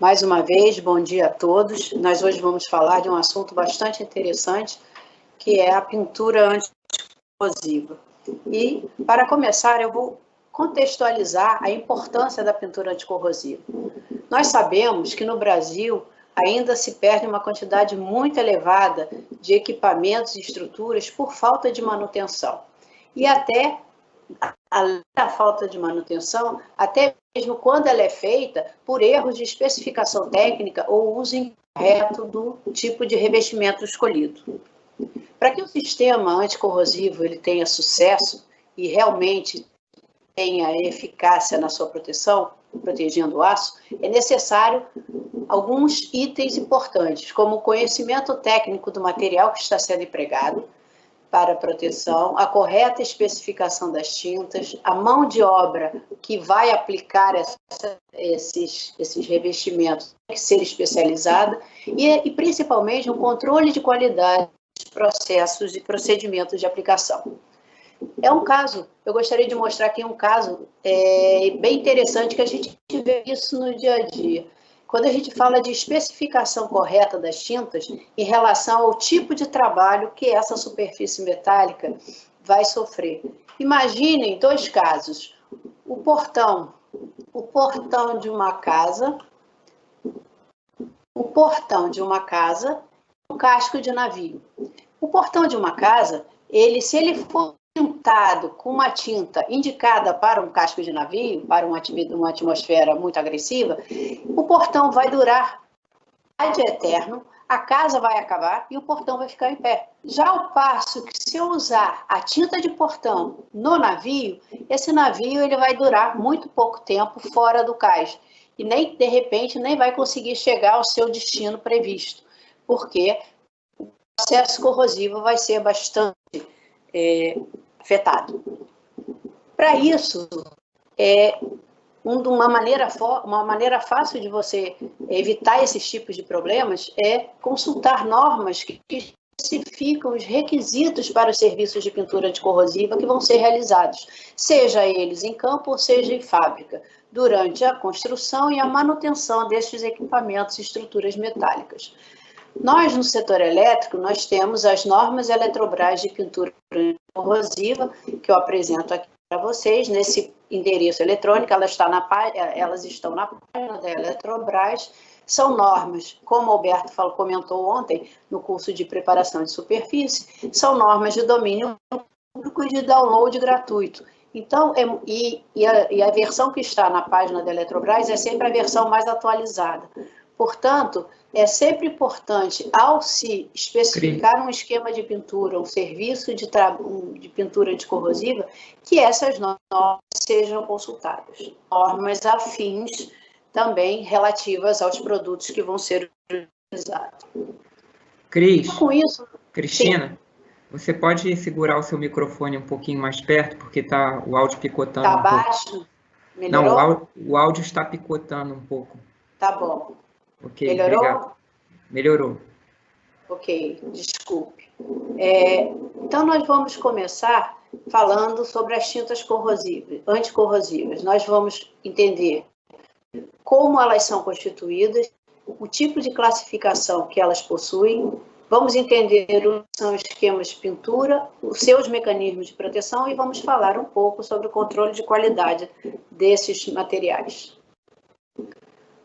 Mais uma vez, bom dia a todos. Nós hoje vamos falar de um assunto bastante interessante, que é a pintura anticorrosiva. E, para começar, eu vou contextualizar a importância da pintura anticorrosiva. Nós sabemos que no Brasil ainda se perde uma quantidade muito elevada de equipamentos e estruturas por falta de manutenção. E até, além da falta de manutenção, até mesmo quando ela é feita por erros de especificação técnica ou uso incorreto do tipo de revestimento escolhido. Para que o sistema anticorrosivo ele tenha sucesso e realmente tenha eficácia na sua proteção, protegendo o aço, é necessário alguns itens importantes, como o conhecimento técnico do material que está sendo empregado para a proteção, a correta especificação das tintas, a mão de obra que vai aplicar esses revestimentos tem que ser especializada e principalmente um controle de qualidade dos processos e procedimentos de aplicação. É um caso, eu gostaria de mostrar aqui um caso bem interessante que a gente vê isso no dia a dia. Quando a gente fala de especificação correta das tintas em relação ao tipo de trabalho que essa superfície metálica vai sofrer. Imaginem dois casos. O portão de uma casa, um casco de navio. O portão de uma casa, se ele for pintado com uma tinta indicada para um casco de navio, para uma atmosfera muito agressiva, o portão vai durar de eterno, a casa vai acabar e o portão vai ficar em pé. Já ao passo que se eu usar a tinta de portão no navio, esse navio ele vai durar muito pouco tempo fora do cais e nem de repente nem vai conseguir chegar ao seu destino previsto, porque o processo corrosivo vai ser bastante afetado. Para isso, uma maneira fácil de você evitar esses tipos de problemas é consultar normas que especificam os requisitos para os serviços de pintura anticorrosiva que vão ser realizados, seja eles em campo ou seja em fábrica, durante a construção e a manutenção destes equipamentos e estruturas metálicas. Nós, no setor elétrico, nós temos as normas Eletrobras de pintura anticorrosiva, que eu apresento aqui para vocês, nesse endereço eletrônico, elas estão na página da Eletrobras. São normas, como o Alberto comentou ontem, no curso de preparação de superfície, são normas de domínio público e de download gratuito. Então, a versão que está na página da Eletrobras é sempre a versão mais atualizada. Portanto, é sempre importante, ao se especificar um esquema de pintura, um serviço de pintura anticorrosiva, que essas normas sejam consultadas. Normas afins também relativas aos produtos que vão ser utilizados. Com isso, Cristina, sim. Você pode segurar o seu microfone um pouquinho mais perto, porque o áudio picotando um pouco. Está baixo? Melhorou? Não, o áudio está picotando um pouco. Tá bom. Ok, melhorou? Obrigado. Melhorou. Ok, desculpe. Então, nós vamos começar falando sobre as tintas anticorrosivas. Nós vamos entender como elas são constituídas, o tipo de classificação que elas possuem, vamos entender o que são os esquemas de pintura, os seus mecanismos de proteção e vamos falar um pouco sobre o controle de qualidade desses materiais.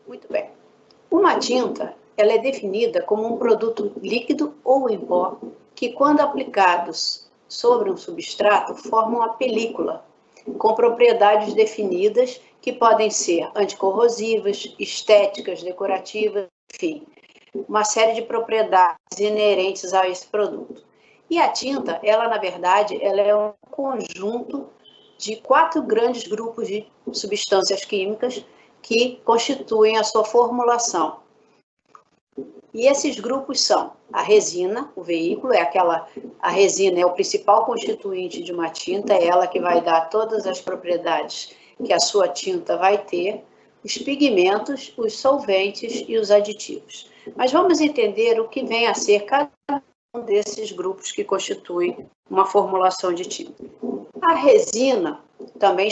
Muito bem. Uma tinta, ela é definida como um produto líquido ou em pó, que quando aplicados sobre um substrato, formam uma película, com propriedades definidas que podem ser anticorrosivas, estéticas, decorativas, enfim, uma série de propriedades inerentes a esse produto. E a tinta, ela na verdade, ela é um conjunto de 4 grandes grupos de substâncias químicas que constituem a sua formulação. E esses grupos são a resina, o veículo, a resina é o principal constituinte de uma tinta, é ela que vai dar todas as propriedades que a sua tinta vai ter, os pigmentos, os solventes e os aditivos. Mas vamos entender o que vem a ser cada um desses grupos que constituem uma formulação de tinta. A resina, também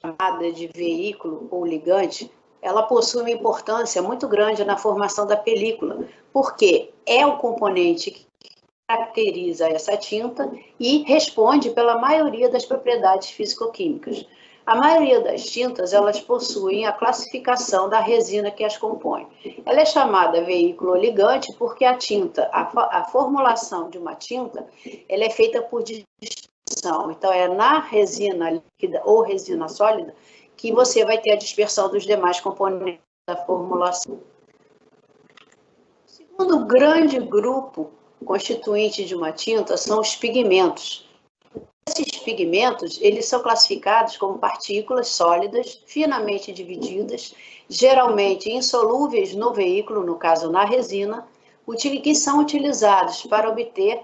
chamada de veículo ou ligante, ela possui uma importância muito grande na formação da película, porque é o componente que caracteriza essa tinta e responde pela maioria das propriedades físico-químicas. A maioria das tintas, elas possuem a classificação da resina que as compõe. Ela é chamada veículo ligante porque a tinta, a formulação de uma tinta, ela é feita por dispersão. Então, é na resina líquida ou resina sólida que você vai ter a dispersão dos demais componentes da formulação. O segundo grande grupo constituinte de uma tinta são os pigmentos. Esses pigmentos, eles são classificados como partículas sólidas, finamente divididas, geralmente insolúveis no veículo, no caso na resina, que são utilizados para obter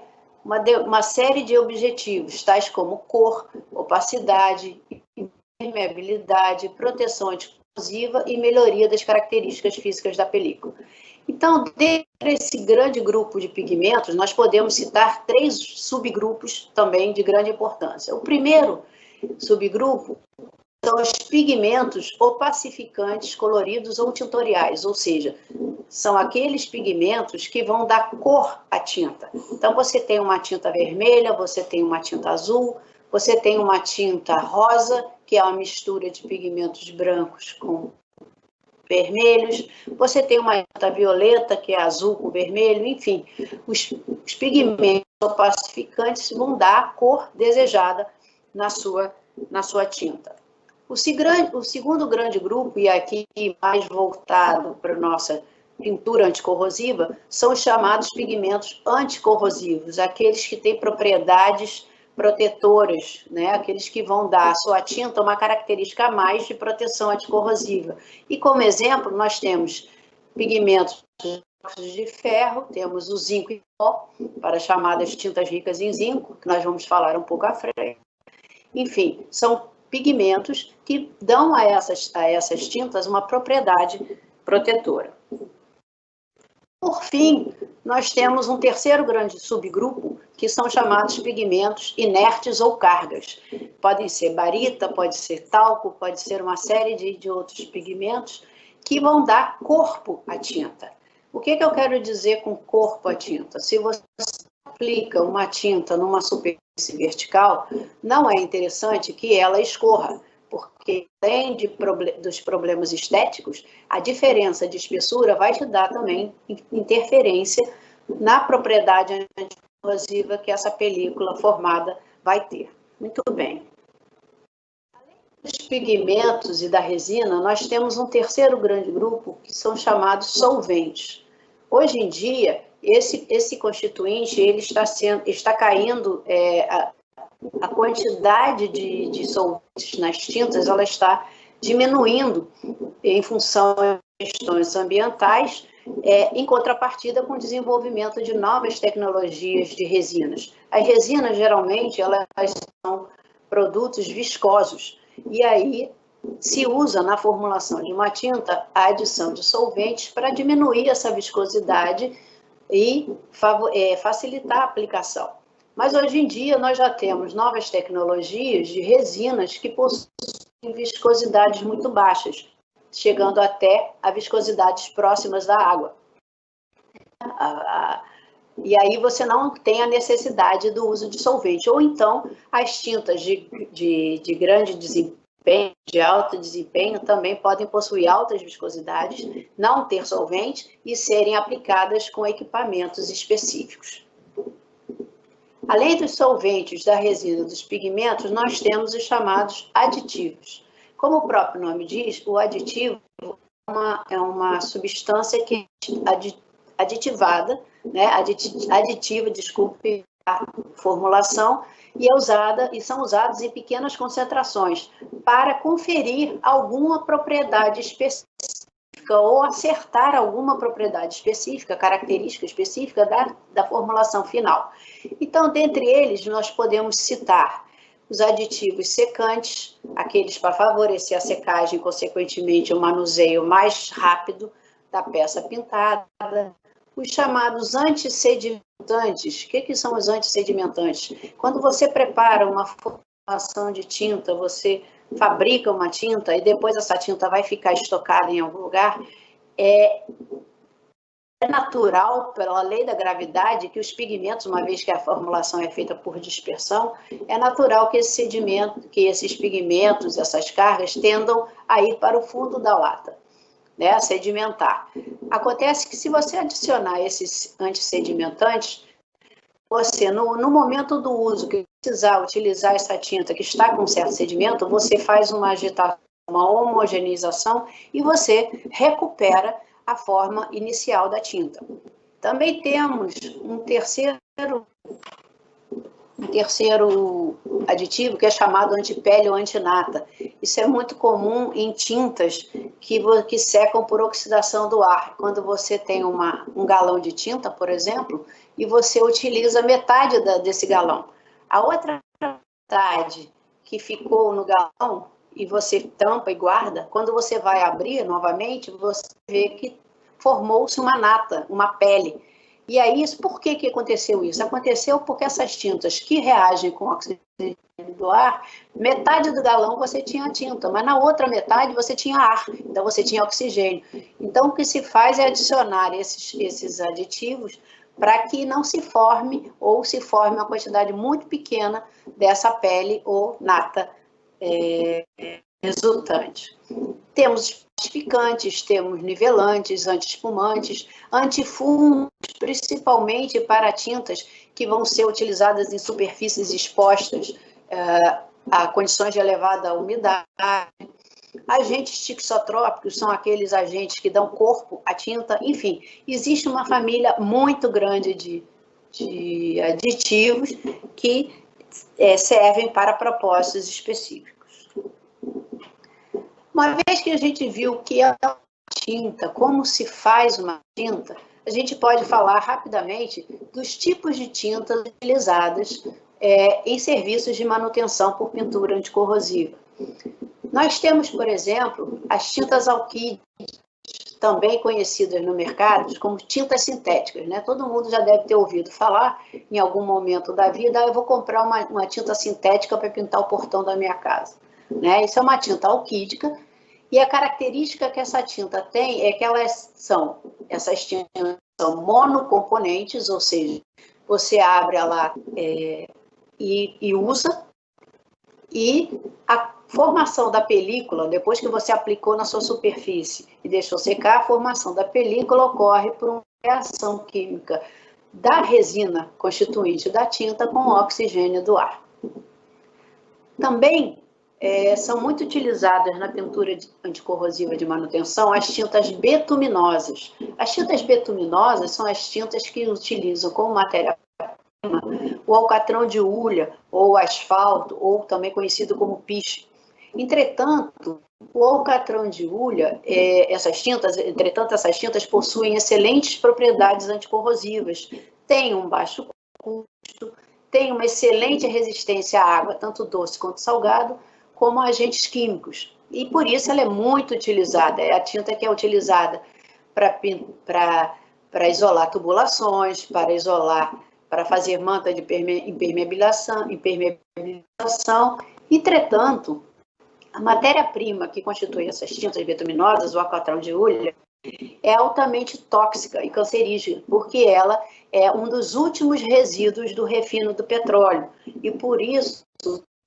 uma série de objetivos, tais como cor, opacidade, impermeabilidade, proteção anticorrosiva e melhoria das características físicas da película. Então, dentro desse grande grupo de pigmentos, nós podemos citar 3 subgrupos também de grande importância. O primeiro subgrupo são os pigmentos opacificantes coloridos ou tintoriais, ou seja, são aqueles pigmentos que vão dar cor à tinta. Então, você tem uma tinta vermelha, você tem uma tinta azul, você tem uma tinta rosa, que é uma mistura de pigmentos brancos com vermelhos, você tem uma tinta violeta, que é azul com vermelho, enfim, os pigmentos opacificantes vão dar a cor desejada na sua tinta. O segundo grande grupo, e aqui mais voltado para a nossa pintura anticorrosiva, são os chamados pigmentos anticorrosivos, aqueles que têm propriedades protetoras, né? Aqueles que vão dar à sua tinta uma característica a mais de proteção anticorrosiva. E como exemplo, nós temos pigmentos de ferro, temos o zinco e pó, para chamadas tintas ricas em zinco, que nós vamos falar um pouco à frente. Enfim, são pigmentos que dão a essas tintas uma propriedade protetora. Por fim, nós temos um terceiro grande subgrupo, que são chamados pigmentos inertes ou cargas. Podem ser barita, pode ser talco, pode ser uma série de outros pigmentos que vão dar corpo à tinta. O que eu quero dizer com corpo à tinta? Se você aplica uma tinta numa superfície vertical, não é interessante que ela escorra, porque além dos problemas estéticos, a diferença de espessura vai te dar também interferência na propriedade anticorrosiva que essa película formada vai ter. Muito bem. Além dos pigmentos e da resina, nós temos um terceiro grande grupo, que são chamados solventes. Hoje em dia, esse constituinte ele está caindo, a quantidade de solventes nas tintas ela está diminuindo em função de questões ambientais, em contrapartida com o desenvolvimento de novas tecnologias de resinas. As resinas, geralmente, elas são produtos viscosos, e aí se usa na formulação de uma tinta a adição de solventes para diminuir essa viscosidade e facilitar a aplicação. Mas hoje em dia nós já temos novas tecnologias de resinas que possuem viscosidades muito baixas, chegando até a viscosidades próximas da água. E aí você não tem a necessidade do uso de solvente. Ou então as tintas de grande desempenho, de alto desempenho, também podem possuir altas viscosidades, não ter solvente e serem aplicadas com equipamentos específicos. Além dos solventes, da resina, dos pigmentos, nós temos os chamados aditivos. Como o próprio nome diz, o aditivo é uma substância que é aditivada, né? Aditiva, desculpe a formulação, e são usados em pequenas concentrações para conferir alguma propriedade específica ou acertar alguma propriedade específica, característica específica da formulação final. Então, dentre eles, nós podemos citar os aditivos secantes, aqueles para favorecer a secagem, consequentemente, o manuseio mais rápido da peça pintada, os chamados antissedimentantes. O que são os antissedimentantes? Quando você prepara uma formulação de tinta, você fabrica uma tinta e depois essa tinta vai ficar estocada em algum lugar, é natural, pela lei da gravidade, que os pigmentos, uma vez que a formulação é feita por dispersão, é natural que esse sedimento, que esses pigmentos, essas cargas, tendam a ir para o fundo da lata, né, a sedimentar. Acontece que se você adicionar esses antissedimentantes, você, no momento do uso, que precisar utilizar essa tinta que está com certo sedimento, você faz uma agitação, uma homogeneização e você recupera a forma inicial da tinta. Também temos um terceiro aditivo que é chamado antipele ou antinata. Isso é muito comum em tintas que secam por oxidação do ar. Quando você tem um galão de tinta, por exemplo, e você utiliza metade desse galão. A outra metade que ficou no galão e você tampa e guarda, quando você vai abrir novamente, você vê que formou-se uma nata, uma pele. E aí, por que aconteceu isso? Aconteceu porque essas tintas que reagem com o oxigênio do ar, metade do galão você tinha tinta, mas na outra metade você tinha ar, então você tinha oxigênio. Então, o que se faz é adicionar esses aditivos para que não se forme, ou se forme uma quantidade muito pequena dessa pele ou nata resultante. Temos pacificantes, temos nivelantes, anti-espumantes, antifungos, principalmente para tintas que vão ser utilizadas em superfícies expostas a condições de elevada umidade. Agentes tixotrópicos são aqueles agentes que dão corpo à tinta. Enfim, existe uma família muito grande de aditivos que servem para propósitos específicos. Uma vez que a gente viu o que é uma tinta, como se faz uma tinta, a gente pode falar rapidamente dos tipos de tintas utilizadas em serviços de manutenção por pintura anticorrosiva. Nós temos, por exemplo, as tintas alquídicas, também conhecidas no mercado como tintas sintéticas, né? Todo mundo já deve ter ouvido falar, em algum momento da vida, eu vou comprar uma tinta sintética para pintar o portão da minha casa, né? Isso é uma tinta alquídica, e a característica que essa tinta tem é que essas tintas são monocomponentes, ou seja, você abre ela e usa, e a formação da película, depois que você aplicou na sua superfície e deixou secar, a formação da película ocorre por uma reação química da resina constituinte da tinta com o oxigênio do ar. Também são muito utilizadas na pintura anticorrosiva de manutenção as tintas betuminosas. As tintas betuminosas são as tintas que utilizam como matéria-prima o alcatrão de hulha, ou asfalto, ou também conhecido como piche. Entretanto, o alcatrão de hulha, essas tintas possuem excelentes propriedades anticorrosivas, têm um baixo custo, têm uma excelente resistência à água, tanto doce quanto salgado, como agentes químicos. E por isso ela é muito utilizada, é a tinta que é utilizada para isolar tubulações, para fazer manta de impermeabilização. Entretanto, a matéria-prima que constitui essas tintas betuminosas, o alcatrão de hulha, é altamente tóxica e cancerígena, porque ela é um dos últimos resíduos do refino do petróleo, e por isso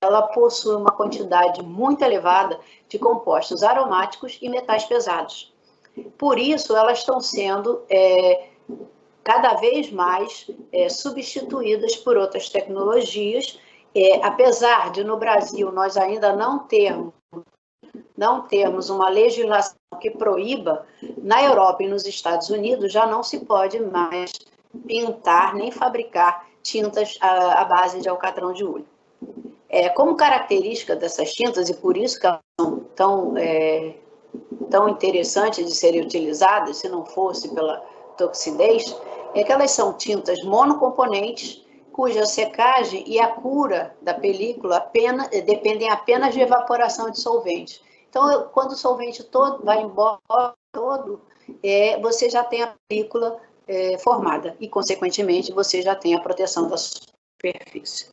ela possui uma quantidade muito elevada de compostos aromáticos e metais pesados. Por isso, elas estão sendo cada vez mais substituídas por outras tecnologias, apesar de no Brasil nós ainda não termos uma legislação que proíba. Na Europa e nos Estados Unidos já não se pode mais pintar nem fabricar tintas à base de alcatrão de hulha. Como característica dessas tintas, e por isso que elas são tão interessantes de serem utilizadas, se não fosse pela toxidez, é que elas são tintas monocomponentes, cuja secagem e a cura da película dependem apenas de evaporação de solvente. Então, quando o solvente todo vai embora, você já tem a película formada e, consequentemente, você já tem a proteção da superfície.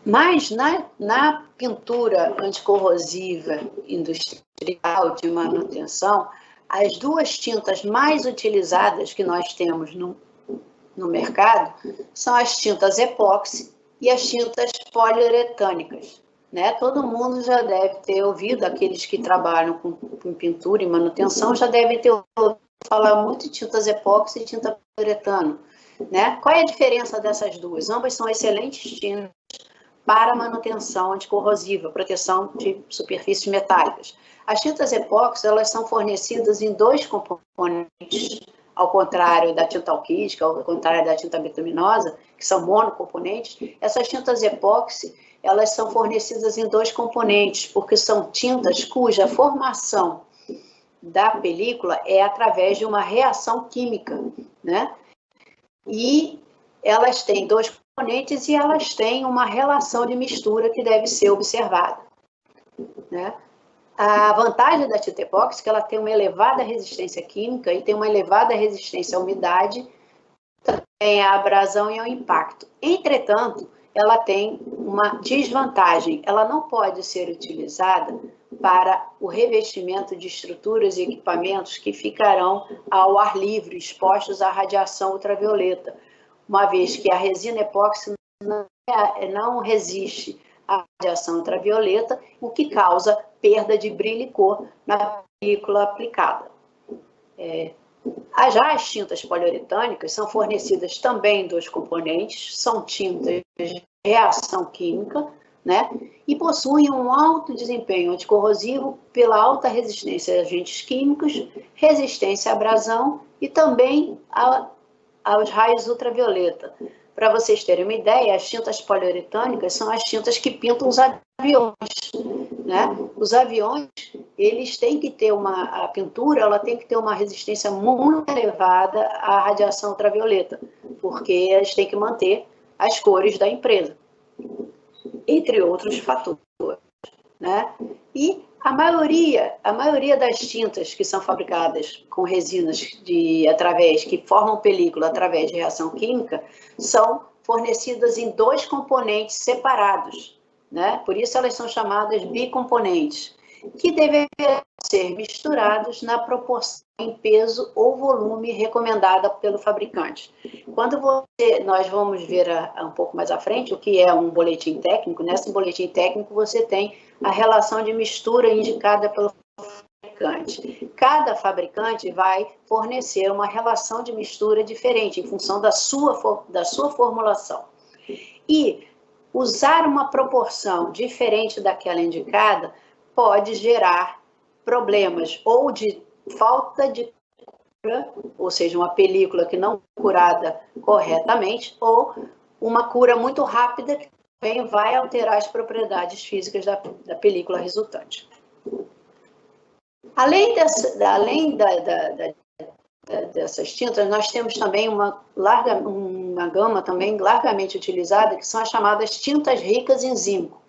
Mas na pintura anticorrosiva industrial de manutenção, as duas tintas mais utilizadas que nós temos no mercado são as tintas epóxi e as tintas poliuretânicas. Né? Todo mundo já deve ter ouvido, aqueles que trabalham com pintura e manutenção já devem ter ouvido falar muito de tintas epóxi e tinta poliuretano. Né? Qual é a diferença dessas duas? Ambas são excelentes tintas para manutenção anticorrosiva, proteção de superfícies metálicas. As tintas epóxi, elas são fornecidas em dois componentes, ao contrário da tinta alquística, ao contrário da tinta bituminosa, que são monocomponentes. Essas tintas epóxi, elas são fornecidas em dois componentes, porque são tintas cuja formação da película é através de uma reação química, né? E elas têm dois componentes e elas têm uma relação de mistura que deve ser observada, né? A vantagem da tinta epóxi é que ela tem uma elevada resistência química e tem uma elevada resistência à umidade, também à abrasão e ao impacto. Entretanto, ela tem uma desvantagem, ela não pode ser utilizada para o revestimento de estruturas e equipamentos que ficarão ao ar livre, expostos à radiação ultravioleta, uma vez que a resina epóxi não resiste à radiação ultravioleta, o que causa perda de brilho e cor na película aplicada. Já as tintas poliuretânicas são fornecidas também em dois componentes, são tintas de reação química, né? E possuem um alto desempenho anticorrosivo pela alta resistência a agentes químicos, resistência à abrasão e também aos raios ultravioleta. Para vocês terem uma ideia, as tintas poliuretânicas são as tintas que pintam os aviões, né? Os aviões, eles têm que ter a pintura, ela tem que ter uma resistência muito elevada à radiação ultravioleta, porque eles têm que manter as cores da empresa, entre outros fatores, né? E a maioria das tintas que são fabricadas com resinas que formam película através de reação química são fornecidas em dois componentes separados, né? Por isso elas são chamadas bicomponentes, que devem ser misturados na proporção em peso ou volume recomendada pelo fabricante. Quando nós vamos ver um pouco mais à frente o que é um boletim técnico, nesse boletim técnico você tem a relação de mistura indicada pelo fabricante. Cada fabricante vai fornecer uma relação de mistura diferente em função da sua formulação. E usar uma proporção diferente daquela indicada pode gerar problemas ou de falta de cura, ou seja, uma película que não é curada corretamente, ou uma cura muito rápida que também vai alterar as propriedades físicas da película resultante. Além dessas tintas, nós temos também uma gama também largamente utilizada, que são as chamadas tintas ricas em zinco.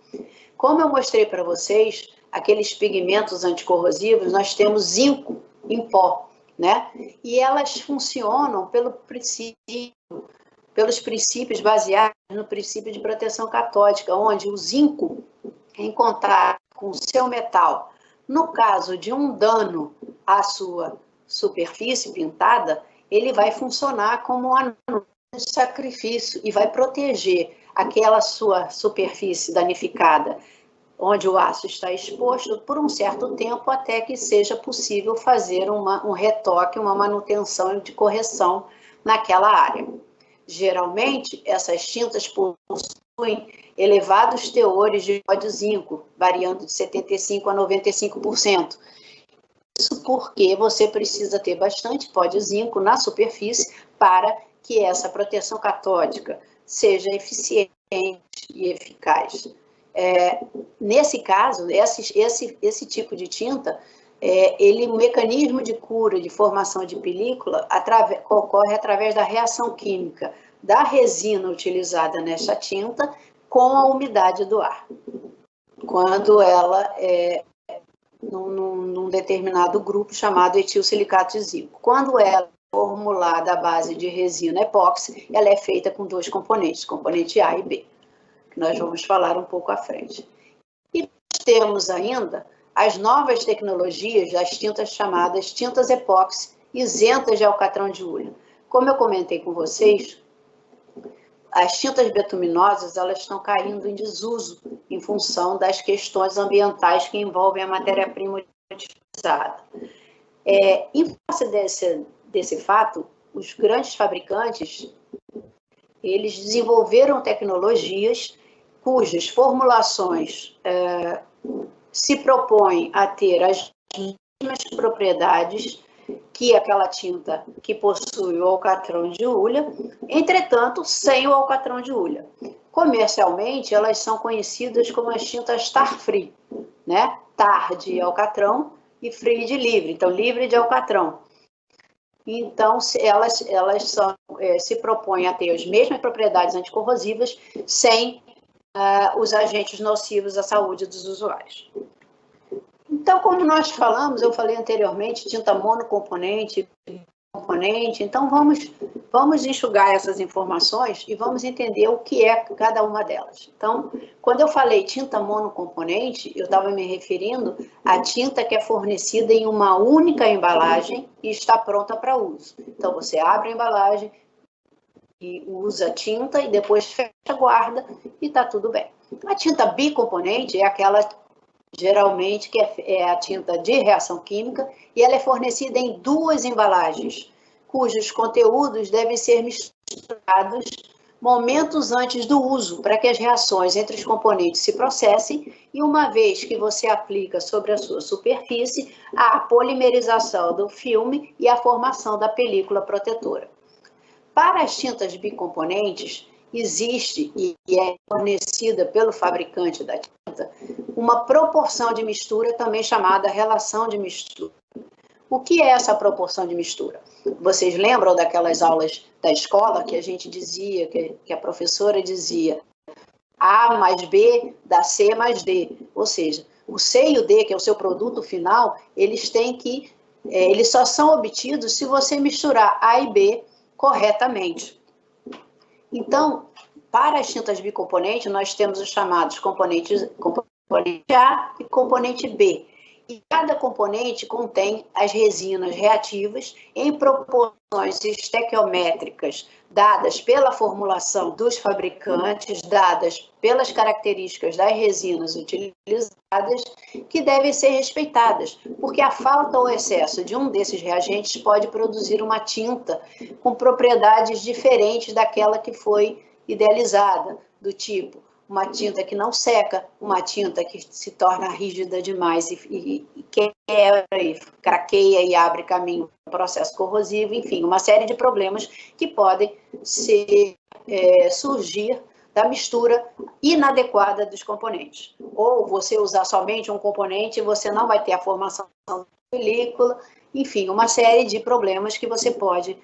Como eu mostrei para vocês, aqueles pigmentos anticorrosivos, nós temos zinco em pó, né? E elas funcionam pelos princípios baseados no princípio de proteção catódica, onde o zinco, em contato com o seu metal, no caso de um dano à sua superfície pintada, ele vai funcionar como um sacrifício e vai proteger aquela sua superfície danificada, onde o aço está exposto por um certo tempo até que seja possível fazer um retoque, uma manutenção de correção naquela área. Geralmente, essas tintas possuem elevados teores de iodo zinco, variando de 75% a 95%. Isso porque você precisa ter bastante pó de zinco na superfície para que essa proteção catódica seja eficiente e eficaz. Nesse caso, esse tipo de tinta, o mecanismo de cura, de formação de película, ocorre através da reação química da resina utilizada nessa tinta com a umidade do ar, quando ela é num determinado grupo chamado etilsilicato de zinco. Quando ela é formulada à base de resina epóxi, ela é feita com dois componentes, componente A e B. que nós vamos falar um pouco à frente. E temos ainda as novas tecnologias das tintas chamadas tintas epóxi, isentas de alcatrão de hulha. Como eu comentei com vocês, as tintas bituminosas elas estão caindo em desuso em função das questões ambientais que envolvem a matéria-prima utilizada. Em face desse fato, os grandes fabricantes eles desenvolveram tecnologias cujas formulações se propõem a ter as mesmas propriedades que aquela tinta que possui o alcatrão de hulha, entretanto, sem o alcatrão de hulha. Comercialmente, elas são conhecidas como as tintas tar-free, né? Tar de alcatrão e free de livre, então livre de alcatrão. Então, elas se propõem a ter as mesmas propriedades anticorrosivas sem os agentes nocivos à saúde dos usuários. Então, como nós falamos, eu falei anteriormente, tinta monocomponente, componente, então vamos enxugar essas informações e vamos entender o que é cada uma delas. Então, quando eu falei tinta monocomponente, eu estava me referindo à tinta que é fornecida em uma única embalagem e está pronta para uso. Então, você abre a embalagem e usa a tinta e depois fecha, guarda e está tudo bem. A tinta bicomponente é aquela geralmente que é a tinta de reação química, e ela é fornecida em 2 embalagens, cujos conteúdos devem ser misturados momentos antes do uso, para que as reações entre os componentes se processem, e uma vez que você aplica sobre a sua superfície, há a polimerização do filme e a formação da película protetora. Para as tintas bicomponentes, existe e é fornecida pelo fabricante da tinta uma proporção de mistura também chamada relação de mistura. O que é essa proporção de mistura? Vocês lembram daquelas aulas da escola que a gente dizia, que a professora dizia A mais B dá C mais D, ou seja, o C e o D, que é o seu produto final, eles só são obtidos se você misturar A e B corretamente. Então, para as tintas bicomponentes, nós temos os chamados componente A e componente B. E cada componente contém as resinas reativas em proporções estequiométricas dadas pela formulação dos fabricantes, dadas pelas características das resinas utilizadas, que devem ser respeitadas, porque a falta ou excesso de um desses reagentes pode produzir uma tinta com propriedades diferentes daquela que foi idealizada, do tipo uma tinta que não seca, uma tinta que se torna rígida demais e quebra e craqueia e abre caminho para o processo corrosivo, enfim, uma série de problemas que podem surgir da mistura inadequada dos componentes. Ou você usar somente um componente, você não vai ter a formação da película, enfim, uma série de problemas que você pode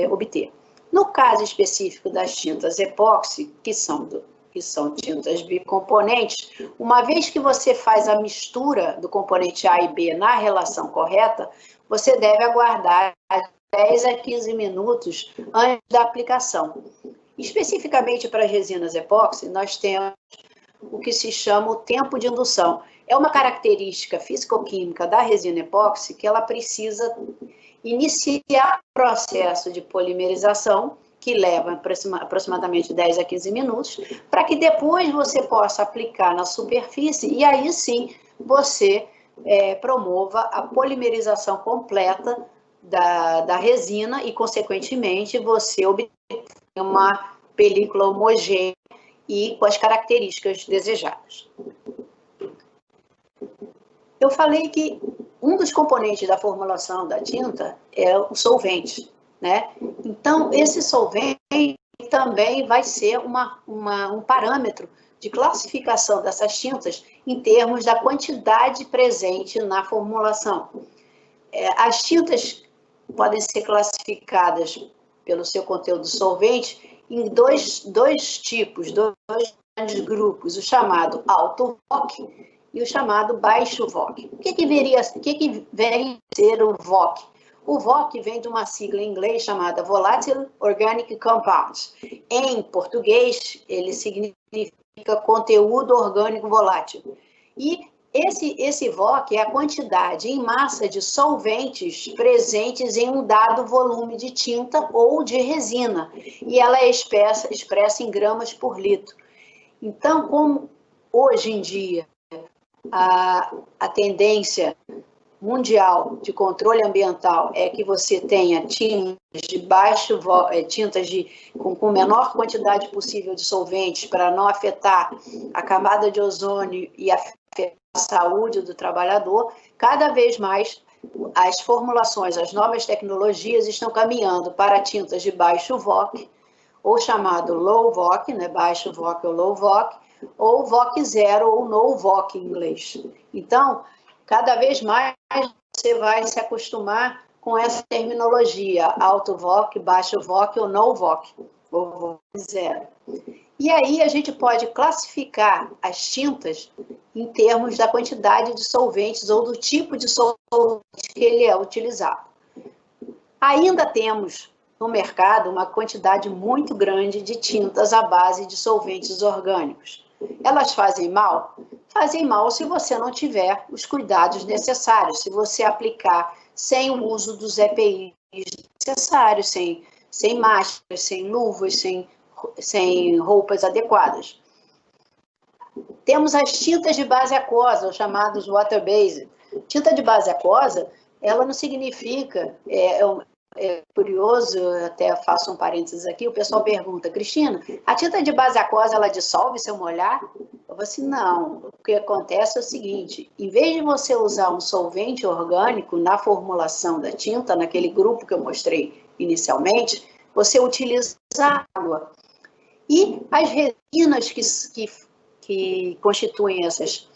obter. No caso específico das tintas epóxi, que são tintas bicomponentes, uma vez que você faz a mistura do componente A e B na relação correta, você deve aguardar 10 a 15 minutos antes da aplicação. Especificamente para as resinas epóxi, nós temos o que se chama o tempo de indução. É uma característica físico-química da resina epóxi que ela precisa iniciar o processo de polimerização, que leva aproximadamente 10 a 15 minutos, para que depois você possa aplicar na superfície e aí sim você promova a polimerização completa da resina e, consequentemente, você obtém uma película homogênea e com as características desejadas. Eu falei que um dos componentes da formulação da tinta é o solvente, né? Então, esse solvente também vai ser um parâmetro de classificação dessas tintas em termos da quantidade presente na formulação. As tintas podem ser classificadas pelo seu conteúdo solvente em dois tipos, dois grandes grupos, o chamado alto VOC e o chamado baixo VOC. O que vem ser o VOC? O VOC vem de uma sigla em inglês chamada Volatile Organic Compounds. Em português, ele significa conteúdo orgânico volátil. E esse VOC é a quantidade em massa de solventes presentes em um dado volume de tinta ou de resina, e ela é expressa em gramas por litro. Então, como hoje em dia a tendência mundial de controle ambiental é que você tenha tintas com menor quantidade possível de solventes para não afetar a camada de ozônio e afetar a saúde do trabalhador, cada vez mais as formulações, as novas tecnologias estão caminhando para tintas de baixo VOC, ou chamado low VOC, né, baixo VOC ou low VOC, ou VOC zero ou no VOC em inglês. Então, cada vez mais você vai se acostumar com essa terminologia, alto VOC, baixo VOC ou no VOC, ou VOC zero. E aí a gente pode classificar as tintas em termos da quantidade de solventes ou do tipo de solvente que ele é utilizado. Ainda temos no mercado uma quantidade muito grande de tintas à base de solventes orgânicos. Elas fazem mal? Fazem mal se você não tiver os cuidados necessários, se você aplicar sem o uso dos EPIs necessários, sem máscaras, sem luvas, sem roupas adequadas. Temos as tintas de base aquosa, os chamados water-based. Tinta de base aquosa, ela não significa, é curioso, eu até faço um parênteses aqui, o pessoal pergunta, Cristina, a tinta de base aquosa, ela dissolve se eu molhar? Eu vou assim, não, o que acontece é o seguinte, em vez de você usar um solvente orgânico na formulação da tinta, naquele grupo que eu mostrei inicialmente, você utiliza água. E as resinas que constituem essas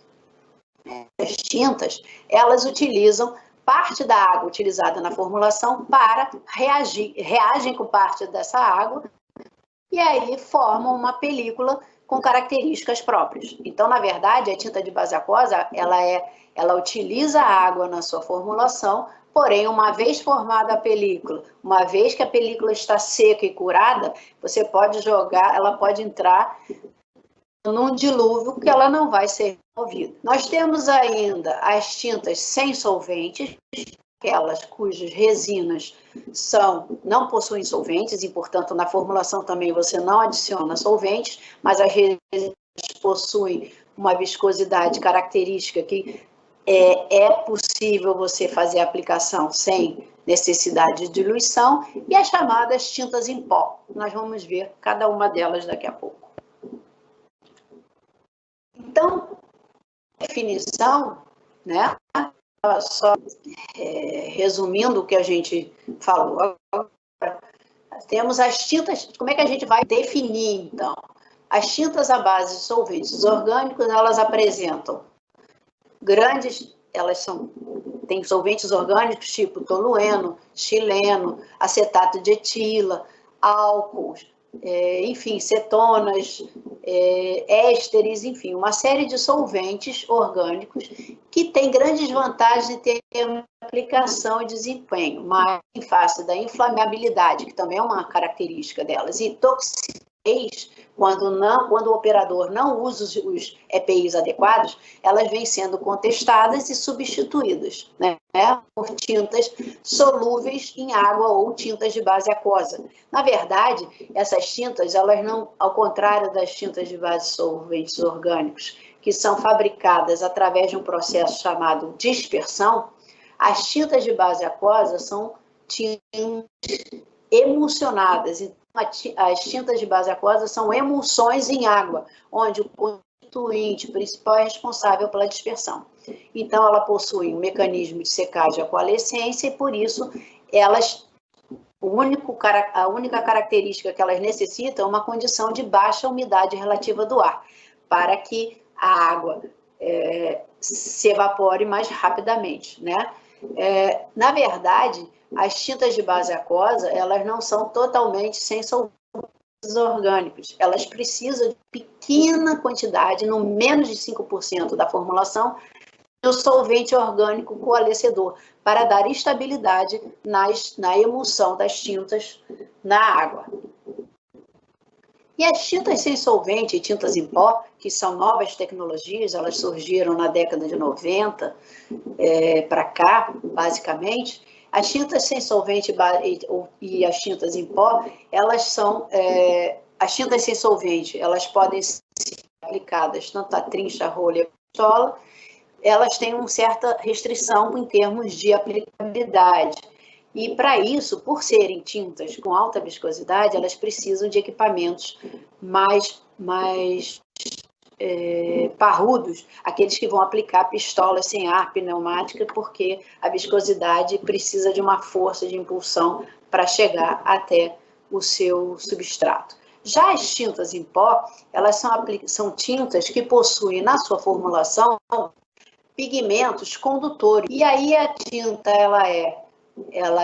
tintas, elas utilizam parte da água utilizada na formulação para reagem com parte dessa água e aí formam uma película com características próprias. Então, na verdade, a tinta de base aquosa, ela utiliza a água na sua formulação, porém, uma vez formada a película, uma vez que a película está seca e curada, você pode jogar, ela pode entrar num dilúvio que ela não vai ser removida. Nós temos ainda as tintas sem solventes, aquelas cujas resinas não possuem solventes e, portanto, na formulação também você não adiciona solventes, mas as resinas possuem uma viscosidade característica que é possível você fazer a aplicação sem necessidade de diluição, e as chamadas tintas em pó. Nós vamos ver cada uma delas daqui a pouco. Então, definição, né? Só resumindo o que a gente falou, temos as tintas. Como é que a gente vai definir, então? As tintas à base de solventes orgânicos, elas apresentam têm solventes orgânicos tipo tolueno, xileno, acetato de etila, álcools, enfim, cetonas, ésteres, enfim, uma série de solventes orgânicos que têm grandes vantagens em termos de aplicação e desempenho, mas em face da inflamabilidade, que também é uma característica delas, e toxicidez, quando o operador não usa os EPIs adequados, elas vêm sendo contestadas e substituídas, né, por tintas solúveis em água ou tintas de base aquosa. Na verdade, essas tintas, elas não, ao contrário das tintas de base solventes orgânicos, que são fabricadas através de um processo chamado dispersão, as tintas de base aquosa são tintas emulsionadas. Então, as tintas de base aquosa são emulsões em água, onde o constituinte principal é responsável pela dispersão. Então, ela possui um mecanismo de secagem e coalescência, e por isso, a única característica que elas necessitam é uma condição de baixa umidade relativa do ar, para que a água se evapore mais rapidamente, né? Na verdade, as tintas de base aquosa, elas não são totalmente sem solventes orgânicos. Elas precisam de pequena quantidade, no menos de 5% da formulação, do solvente orgânico coalescedor, para dar estabilidade na emulsão das tintas na água. E as tintas sem solvente e tintas em pó, que são novas tecnologias, elas surgiram na década de 90 para cá, basicamente. As tintas sem solvente e as tintas em pó, elas são... as tintas sem solvente, elas podem ser aplicadas tanto a trincha, a rolha e a pistola. Elas têm uma certa restrição em termos de aplicabilidade. E, para isso, por serem tintas com alta viscosidade, elas precisam de equipamentos mais parrudos, aqueles que vão aplicar pistolas sem ar, pneumática, porque a viscosidade precisa de uma força de impulsão para chegar até o seu substrato. Já as tintas em pó, elas são tintas que possuem na sua formulação pigmentos condutores. E aí a tinta ela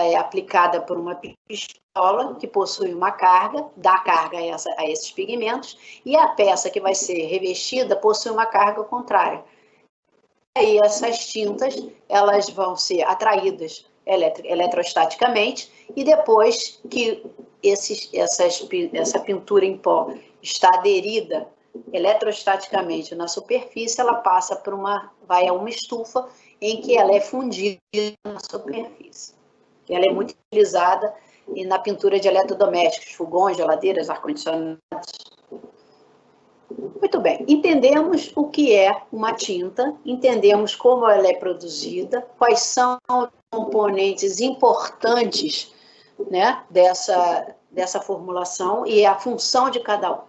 é aplicada por uma pistola que possui uma carga, dá carga a esses pigmentos, e a peça que vai ser revestida possui uma carga contrária. E aí essas tintas elas vão ser atraídas eletrostaticamente, e depois que essa pintura em pó está aderida eletrostaticamente na superfície, ela passa vai a uma estufa em que ela é fundida na superfície. Ela é muito utilizada na pintura de eletrodomésticos, fogões, geladeiras, ar-condicionados. Muito bem, entendemos o que é uma tinta, entendemos como ela é produzida, quais são os componentes importantes, né, dessa formulação e a função de cada um.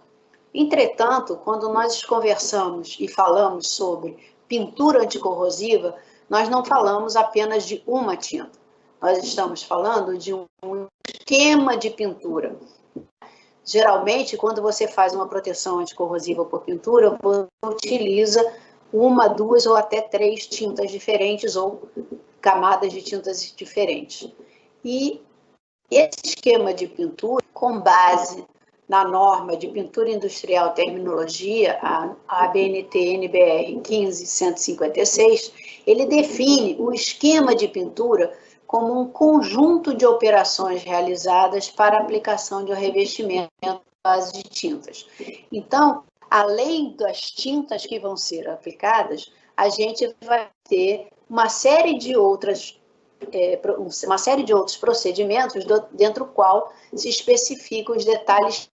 Entretanto, quando nós conversamos e falamos sobre pintura anticorrosiva, nós não falamos apenas de uma tinta. Nós estamos falando de um esquema de pintura. Geralmente, quando você faz uma proteção anticorrosiva por pintura, você utiliza uma, duas ou até 3 tintas diferentes ou camadas de tintas diferentes. E esse esquema de pintura, com base na norma de pintura industrial terminologia, a ABNT-NBR 15156, ele define o esquema de pintura como um conjunto de operações realizadas para aplicação de um revestimento à base de tintas. Então, além das tintas que vão ser aplicadas, a gente vai ter uma série de outros procedimentos dentro do qual se especificam os detalhes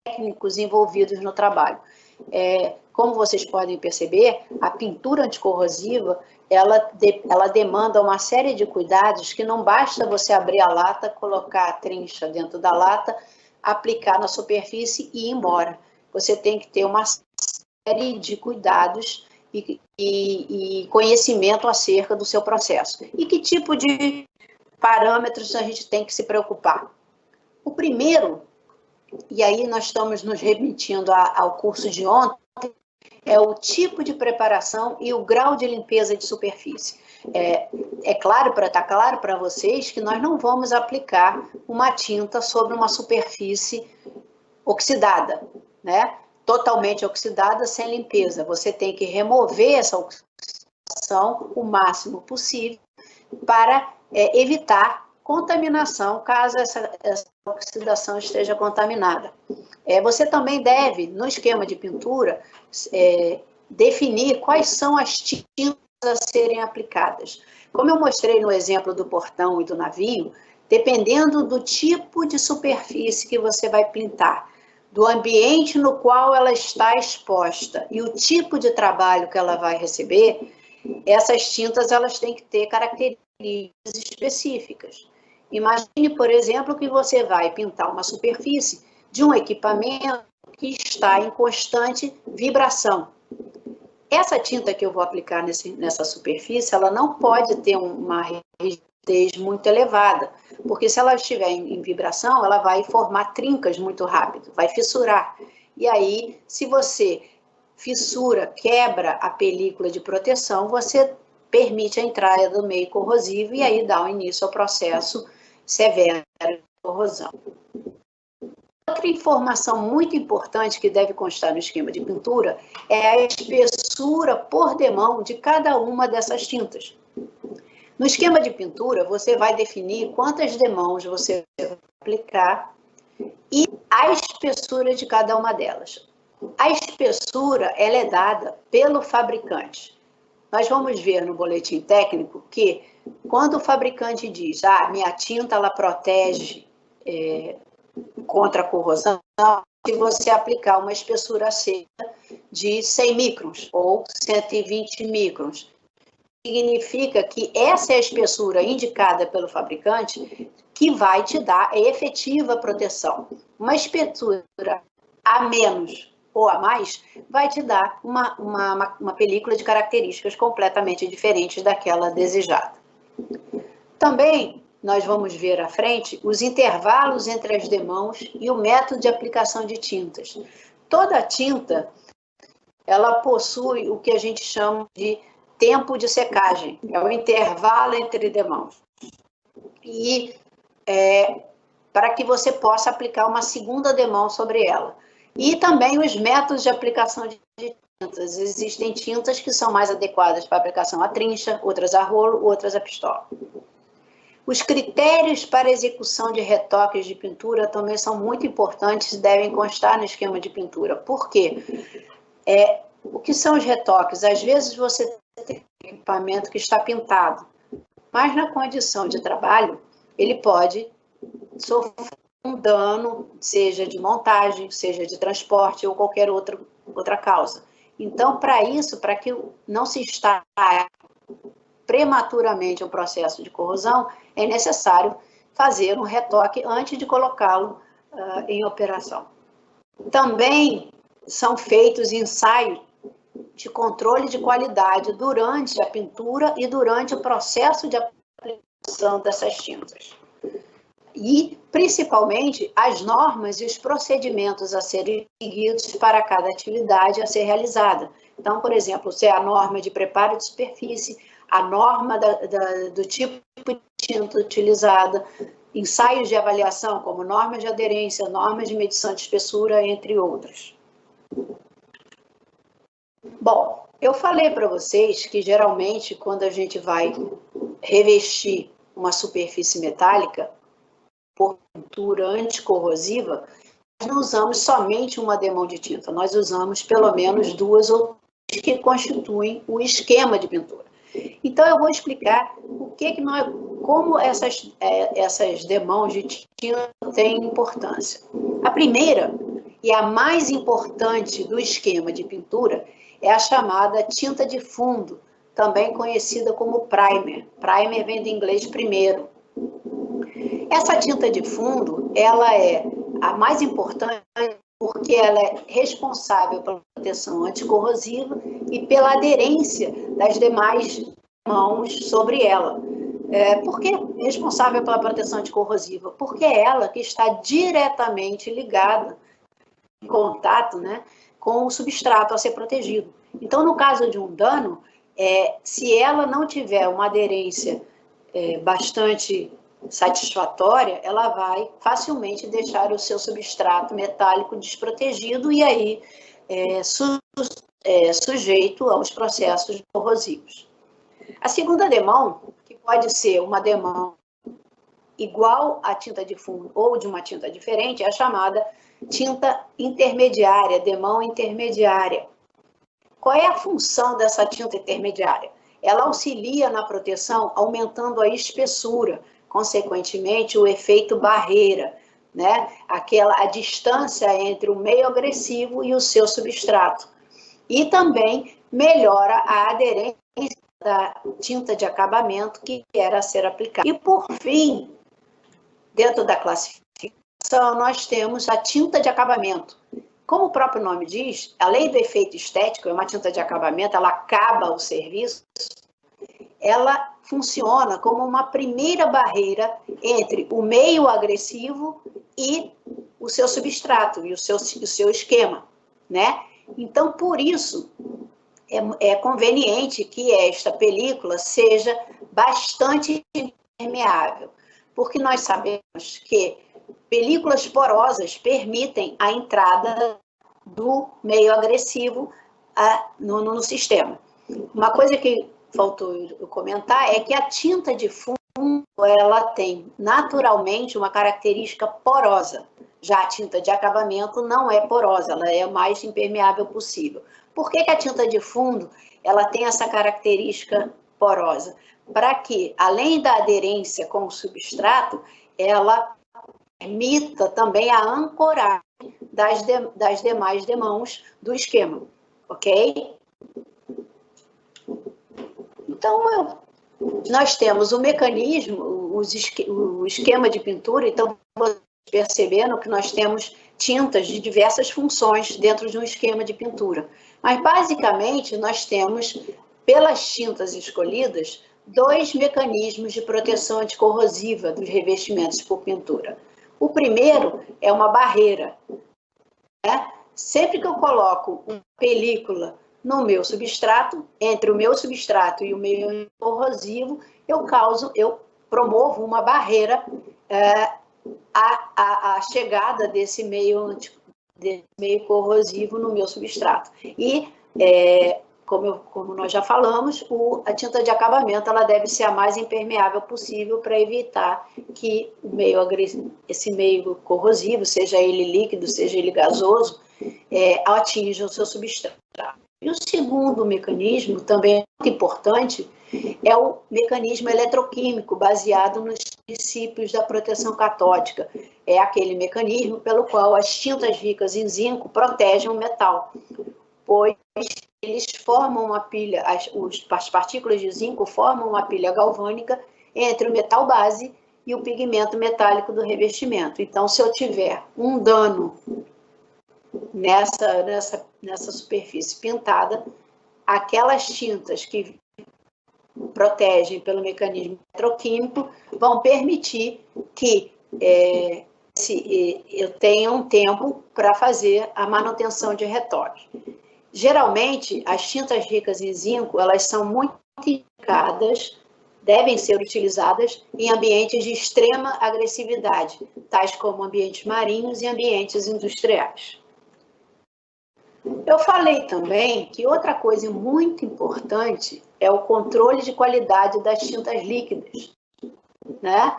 técnicos envolvidos no trabalho. Como vocês podem perceber, a pintura anticorrosiva, ela demanda uma série de cuidados que não basta você abrir a lata, colocar a trincha dentro da lata, aplicar na superfície e ir embora. Você tem que ter uma série de cuidados e conhecimento acerca do seu processo. E que tipo de parâmetros a gente tem que se preocupar? O primeiro, e aí nós estamos nos remetindo ao curso de ontem, é o tipo de preparação e o grau de limpeza de superfície. Está claro para vocês que nós não vamos aplicar uma tinta sobre uma superfície oxidada, né? Totalmente oxidada, sem limpeza. Você tem que remover essa oxidação o máximo possível para evitar contaminação, caso essa oxidação esteja contaminada. Você também deve, no esquema de pintura, definir quais são as tintas a serem aplicadas. Como eu mostrei no exemplo do portão e do navio, dependendo do tipo de superfície que você vai pintar, do ambiente no qual ela está exposta e o tipo de trabalho que ela vai receber, essas tintas elas têm que ter características específicas. Imagine, por exemplo, que você vai pintar uma superfície de um equipamento que está em constante vibração. Essa tinta que eu vou aplicar nessa superfície, ela não pode ter uma rigidez muito elevada, porque se ela estiver em vibração, ela vai formar trincas muito rápido, vai fissurar. E aí, se você fissura, quebra a película de proteção, você permite a entrada do meio corrosivo e aí dá o início ao processo severo de corrosão. Outra informação muito importante que deve constar no esquema de pintura é a espessura por demão de cada uma dessas tintas. No esquema de pintura, você vai definir quantas demãos você vai aplicar e a espessura de cada uma delas. A espessura, ela é dada pelo fabricante. Nós vamos ver no boletim técnico que quando o fabricante diz, minha tinta ela protege contra a corrosão, se você aplicar uma espessura seca de 100 microns ou 120 microns, significa que essa é a espessura indicada pelo fabricante que vai te dar a efetiva proteção. Uma espessura a menos ou a mais vai te dar uma película de características completamente diferentes daquela desejada. Também nós vamos ver à frente os intervalos entre as demãos e o método de aplicação de tintas. Toda tinta, ela possui o que a gente chama de tempo de secagem, é o intervalo entre demãos. E para que você possa aplicar uma segunda demão sobre ela. E também os métodos de aplicação de tintas. Existem tintas que são mais adequadas para aplicação a trincha, outras a rolo, outras a pistola. Os critérios para execução de retoques de pintura também são muito importantes e devem constar no esquema de pintura. Por quê? O que são os retoques? Às vezes você tem um equipamento que está pintado, mas na condição de trabalho, ele pode sofrer um dano, seja de montagem, seja de transporte ou qualquer outra causa. Então, para isso, para que não se instale prematuramente um processo de corrosão, é necessário fazer um retoque antes de colocá-lo em operação. Também são feitos ensaios de controle de qualidade durante a pintura e durante o processo de aplicação dessas tintas. E, principalmente, as normas e os procedimentos a serem seguidos para cada atividade a ser realizada. Então, por exemplo, se é a norma de preparo de superfície, a norma do tipo de tinta utilizada, ensaios de avaliação, como normas de aderência, normas de medição de espessura, entre outras. Bom, eu falei para vocês que, geralmente, quando a gente vai revestir uma superfície metálica, por pintura anticorrosiva, nós não usamos somente uma demão de tinta, nós usamos pelo menos 2 ou 3 que constituem o esquema de pintura. Então, eu vou explicar como essas demãos de tinta têm importância. A primeira, e a mais importante do esquema de pintura, é a chamada tinta de fundo, também conhecida como primer. Primer vem do inglês primeiro. Essa tinta de fundo, ela é a mais importante porque ela é responsável pela proteção anticorrosiva e pela aderência das demais mãos sobre ela. Por que responsável pela proteção anticorrosiva? Porque é ela que está diretamente ligada, em contato, né, com o substrato a ser protegido. Então, no caso de um dano, se ela não tiver uma aderência bastante satisfatória, ela vai facilmente deixar o seu substrato metálico desprotegido e aí sujeito aos processos corrosivos. A segunda demão, que pode ser uma demão igual à tinta de fundo ou de uma tinta diferente, é a chamada tinta intermediária, demão intermediária. Qual é a função dessa tinta intermediária? Ela auxilia na proteção, aumentando a espessura, consequentemente o efeito barreira, né? A distância entre o meio agressivo e o seu substrato. E também melhora a aderência da tinta de acabamento que era a ser aplicada. E por fim, dentro da classificação, nós temos a tinta de acabamento. Como o próprio nome diz, além do efeito estético, é uma tinta de acabamento, ela acaba o serviço, ela funciona como uma primeira barreira entre o meio agressivo e o seu substrato, e o seu esquema, né? Então, por isso, é conveniente que esta película seja bastante impermeável, porque nós sabemos que películas porosas permitem a entrada do meio agressivo no sistema. Uma coisa que faltou eu comentar é que a tinta de fundo ela tem naturalmente uma característica porosa. Já a tinta de acabamento não é porosa, ela é o mais impermeável possível. Por que a tinta de fundo ela tem essa característica porosa? Para que, além da aderência com o substrato, ela permita também a ancoragem das demais demãos do esquema, ok? Então, nós temos o mecanismo, o esquema de pintura, então, percebendo que nós temos tintas de diversas funções dentro de um esquema de pintura. Mas, basicamente, nós temos, pelas tintas escolhidas, 2 mecanismos de proteção anticorrosiva dos revestimentos por pintura. O primeiro é uma barreira, né? Sempre que eu coloco uma película no meu substrato, entre o meu substrato e o meu corrosivo, eu promovo uma barreira à chegada desse meio corrosivo no meu substrato. E, como nós já falamos, a tinta de acabamento ela deve ser a mais impermeável possível para evitar que esse meio corrosivo, seja ele líquido, seja ele gasoso, atinja o seu substrato. E o segundo mecanismo, também muito importante, é o mecanismo eletroquímico, baseado nos princípios da proteção catódica. É aquele mecanismo pelo qual as tintas ricas em zinco protegem o metal, pois eles formam uma pilha, as partículas de zinco formam uma pilha galvânica entre o metal base e o pigmento metálico do revestimento. Então, se eu tiver um dano nessa superfície pintada, aquelas tintas que protegem pelo mecanismo eletroquímico vão permitir que eu tenha um tempo para fazer a manutenção de retoque. Geralmente, as tintas ricas em zinco, elas são muito indicadas, devem ser utilizadas em ambientes de extrema agressividade, tais como ambientes marinhos e ambientes industriais. Eu falei também que outra coisa muito importante é o controle de qualidade das tintas líquidas, né?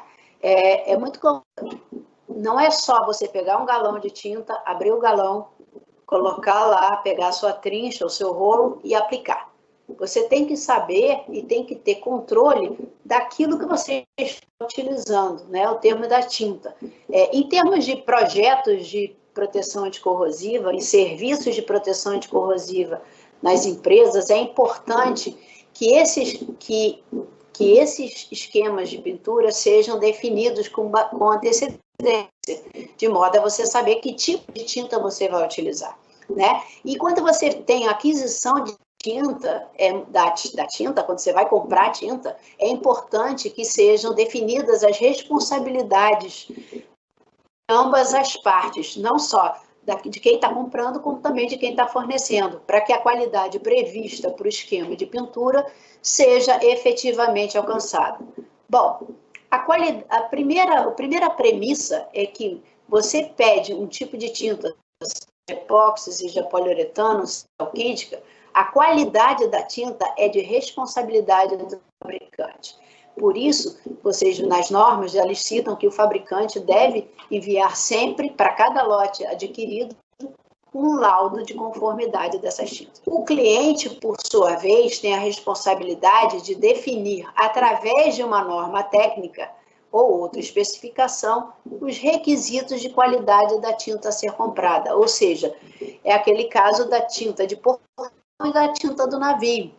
Não é só você pegar um galão de tinta, abrir o galão, colocar lá, pegar a sua trincha, o seu rolo e aplicar. Você tem que saber e tem que ter controle daquilo que você está utilizando, né? O termo da tinta. Em termos de projetos de proteção anticorrosiva e serviços de proteção anticorrosiva nas empresas, é importante que esses esquemas de pintura sejam definidos com antecedência, de modo a você saber que tipo de tinta você vai utilizar, né? E quando você tem aquisição de tinta, da tinta, quando você vai comprar tinta, é importante que sejam definidas as responsabilidades de ambas as partes, não só de quem está comprando, como também de quem está fornecendo, para que a qualidade prevista para o esquema de pintura seja efetivamente alcançada. Bom, a primeira premissa é que você pede um tipo de tinta de epóxi, seja poliuretano, alquídica, a qualidade da tinta é de responsabilidade do fabricante. Por isso, nas normas, eles citam que o fabricante deve enviar sempre, para cada lote adquirido, um laudo de conformidade dessas tintas. O cliente, por sua vez, tem a responsabilidade de definir, através de uma norma técnica ou outra especificação, os requisitos de qualidade da tinta a ser comprada. Ou seja, é aquele caso da tinta de porcelana e da tinta do navio.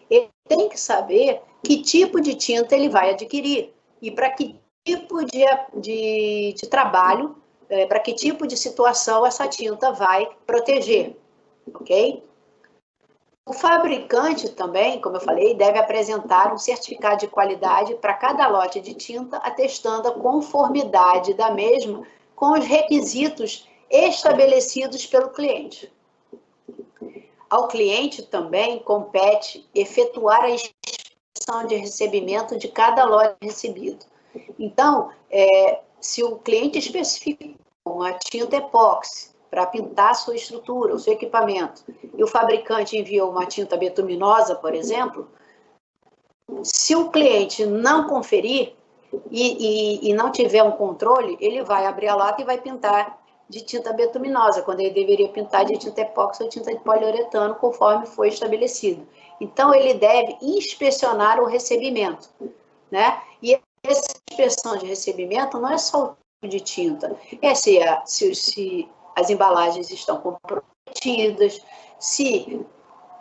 Ele tem que saber que tipo de tinta ele vai adquirir e para que tipo de trabalho, para que tipo de situação essa tinta vai proteger, ok? O fabricante também, como eu falei, deve apresentar um certificado de qualidade para cada lote de tinta, atestando a conformidade da mesma com os requisitos estabelecidos pelo cliente. Ao cliente também compete efetuar a inspeção de recebimento de cada lote recebido. Então, se o cliente especifica uma tinta epóxi para pintar a sua estrutura, o seu equipamento, e o fabricante enviou uma tinta betuminosa, por exemplo, se o cliente não conferir, e não tiver um controle, ele vai abrir a lata e vai pintar de tinta betuminosa, quando ele deveria pintar de tinta epóxi ou tinta de poliuretano, conforme foi estabelecido. Então, ele deve inspecionar o recebimento, né? E essa inspeção de recebimento não é só o tipo de tinta, é se as embalagens estão comprometidas, se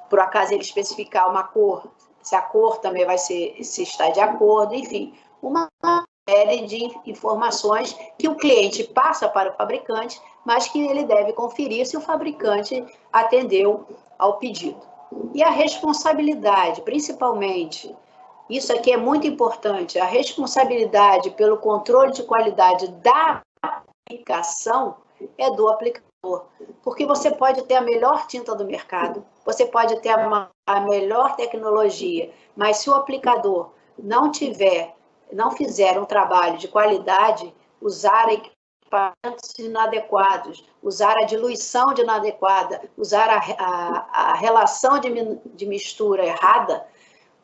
por acaso ele especificar uma cor, se a cor também vai ser, se está de acordo, enfim, uma série de informações que o cliente passa para o fabricante, mas que ele deve conferir se o fabricante atendeu ao pedido. E a responsabilidade, principalmente, isso aqui é muito importante, a responsabilidade pelo controle de qualidade da aplicação é do aplicador, porque você pode ter a melhor tinta do mercado, você pode ter a melhor tecnologia, mas se o aplicador não fizer um trabalho de qualidade, usar equipamentos inadequados, usar a diluição inadequada, usar a relação de mistura errada,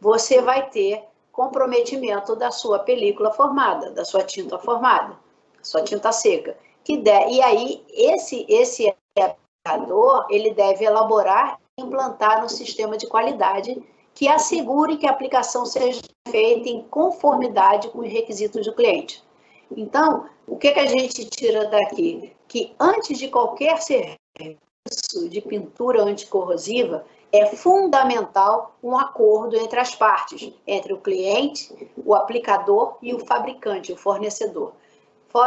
você vai ter comprometimento da sua película formada, da sua tinta formada, sua tinta seca. E aí, esse aplicador, ele deve elaborar e implantar um sistema de qualidade que assegure que a aplicação seja feita em conformidade com os requisitos do cliente. Então, o que a gente tira daqui? Que antes de qualquer serviço de pintura anticorrosiva, é fundamental um acordo entre as partes, entre o cliente, o aplicador e o fabricante, o fornecedor.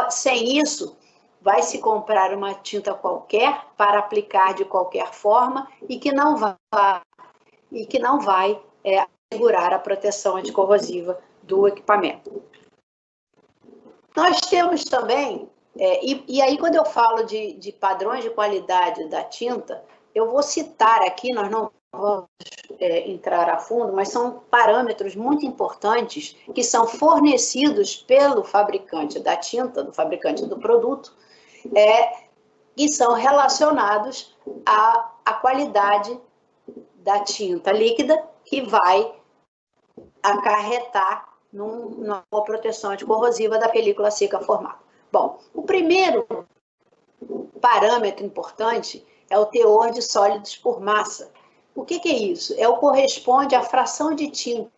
Sem isso, vai se comprar uma tinta qualquer para aplicar de qualquer forma e que não vai assegurar a proteção anticorrosiva do equipamento. Nós temos também, e aí quando eu falo de padrões de qualidade da tinta, eu vou citar aqui, nós não vamos entrar a fundo, mas são parâmetros muito importantes que são fornecidos pelo fabricante da tinta, do fabricante do produto, e são relacionados à qualidade da tinta líquida, que vai acarretar numa proteção anticorrosiva da película seca formada. Bom, o primeiro parâmetro importante é o teor de sólidos por massa. O que é isso? Corresponde à fração de tinta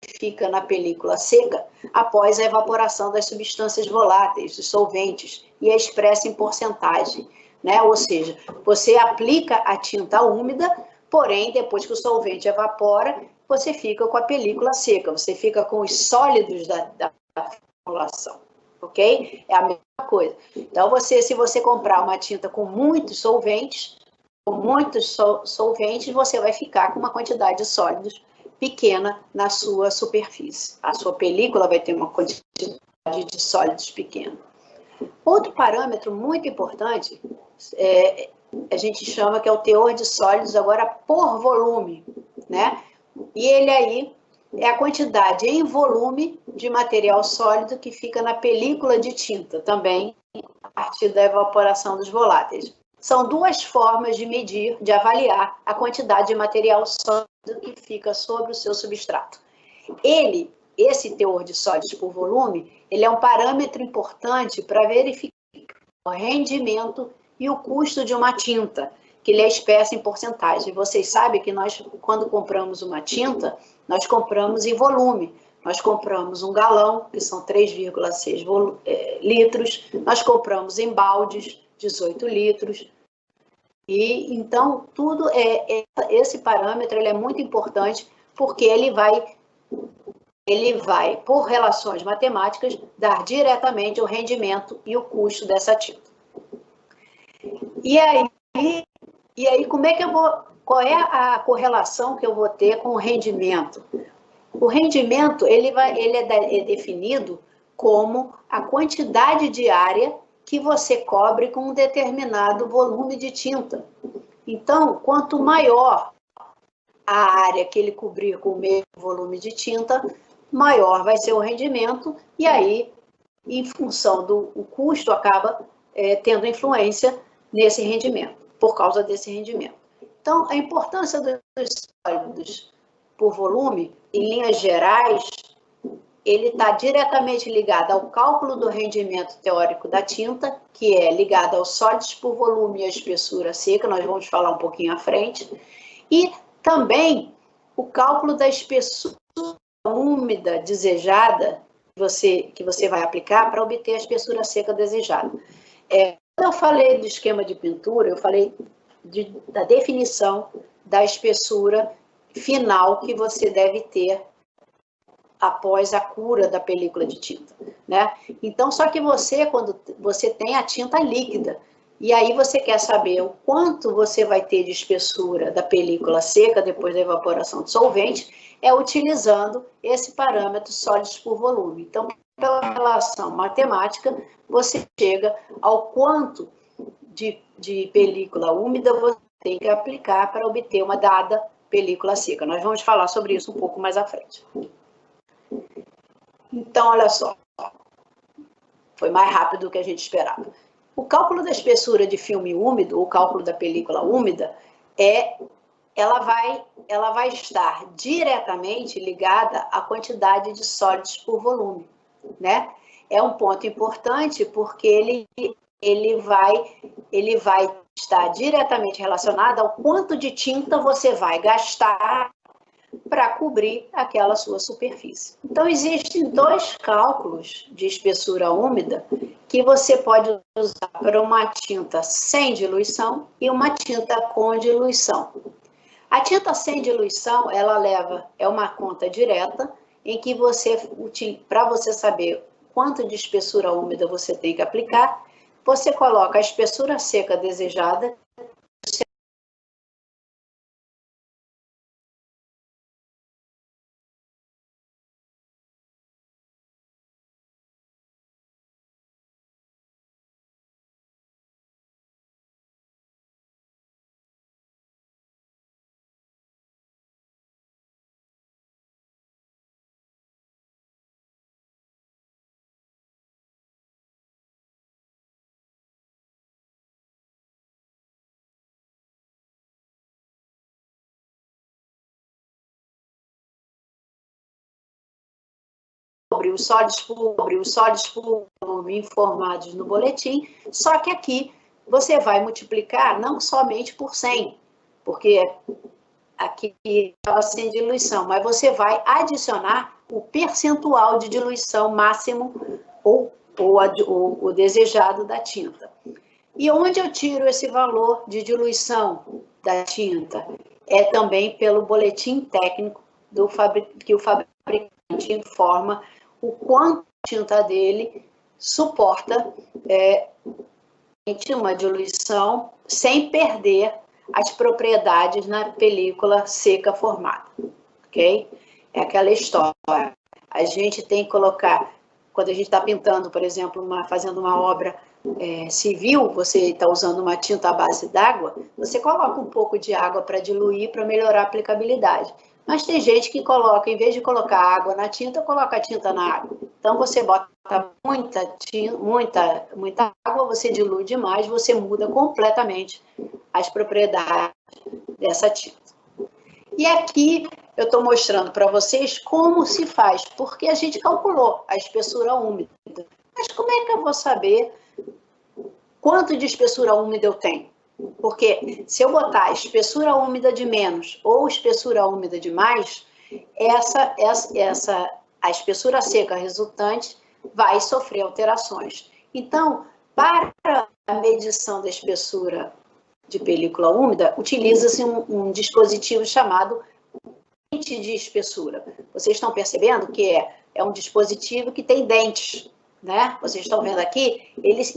que fica na película seca após a evaporação das substâncias voláteis, dos solventes, e é expressa em porcentagem, né? Ou seja, você aplica a tinta úmida, porém, depois que o solvente evapora, você fica com a película seca, você fica com os sólidos da formulação, ok? É a mesma coisa. Então, se você comprar uma tinta com muitos solventes, você vai ficar com uma quantidade de sólidos pequena na sua superfície. A sua película vai ter uma quantidade de sólidos pequena. Outro parâmetro muito importante, a gente chama que é o teor de sólidos agora por volume, né? E ele aí é a quantidade em volume de material sólido que fica na película de tinta, também a partir da evaporação dos voláteis. São duas formas de medir, de avaliar a quantidade de material sólido que fica sobre o seu substrato. Esse teor de sólidos por volume, ele é um parâmetro importante para verificar o rendimento e o custo de uma tinta, que ele é expresso em porcentagem. Vocês sabem que nós, quando compramos uma tinta, nós compramos em volume. Nós compramos um galão, que são 3,6 litros, nós compramos em baldes, 18 litros. E então, esse parâmetro ele é muito importante, porque ele vai, por relações matemáticas, dar diretamente o rendimento e o custo dessa tinta. E aí como é que qual é a correlação que eu vou ter com o rendimento? O rendimento, ele é definido como a quantidade diária que você cobre com um determinado volume de tinta. Então, quanto maior a área que ele cobrir com o mesmo volume de tinta, maior vai ser o rendimento, e aí, em função do custo, acaba tendo influência nesse rendimento, por causa desse rendimento. Então, a importância dos sólidos por volume, em linhas gerais, ele está diretamente ligado ao cálculo do rendimento teórico da tinta, que é ligado aos sólidos por volume e à espessura seca, nós vamos falar um pouquinho à frente, e também o cálculo da espessura úmida desejada que você vai aplicar para obter a espessura seca desejada. Quando eu falei do esquema de pintura, eu falei da definição da espessura final que você deve ter após a cura da película de tinta, né? Então, só que quando você tem a tinta líquida, e aí você quer saber o quanto você vai ter de espessura da película seca depois da evaporação do solvente, é utilizando esse parâmetro sólidos por volume. Então, pela relação matemática, você chega ao quanto de película úmida você tem que aplicar para obter uma dada película seca. Nós vamos falar sobre isso um pouco mais à frente. Então, olha só, foi mais rápido do que a gente esperava. O cálculo da espessura de filme úmido, o cálculo da película úmida, ela vai estar diretamente ligada à quantidade de sólidos por volume, né? É um ponto importante porque ele vai estar diretamente relacionado ao quanto de tinta você vai gastar para cobrir aquela sua superfície. Então, existem dois cálculos de espessura úmida que você pode usar para uma tinta sem diluição e uma tinta com diluição. A tinta sem diluição, é uma conta direta em que para você saber quanto de espessura úmida você tem que aplicar, você coloca a espessura seca desejada, sobre os sólidos por volume informados no boletim, só que aqui você vai multiplicar não somente por 100, porque aqui estava sem diluição, mas você vai adicionar o percentual de diluição máximo ou o desejado da tinta. E onde eu tiro esse valor de diluição da tinta? É também pelo boletim técnico que o fabricante informa o quanto a tinta dele suporta uma diluição sem perder as propriedades na película seca formada, ok? É aquela história. A gente tem que colocar, quando a gente está pintando, por exemplo, fazendo uma obra civil, você está usando uma tinta à base d'água, você coloca um pouco de água para diluir, para melhorar a aplicabilidade. Mas tem gente que coloca, em vez de colocar água na tinta, coloca a tinta na água. Então, você bota muita água, você dilui demais, você muda completamente as propriedades dessa tinta. E aqui eu estou mostrando para vocês como se faz, porque a gente calculou a espessura úmida. Mas como é que eu vou saber quanto de espessura úmida eu tenho? Porque se eu botar espessura úmida de menos ou espessura úmida de mais, a espessura seca resultante vai sofrer alterações. Então, para a medição da espessura de película úmida, utiliza-se um dispositivo chamado dente de espessura. Vocês estão percebendo que é um dispositivo que tem dentes, né? Vocês estão vendo aqui? Esses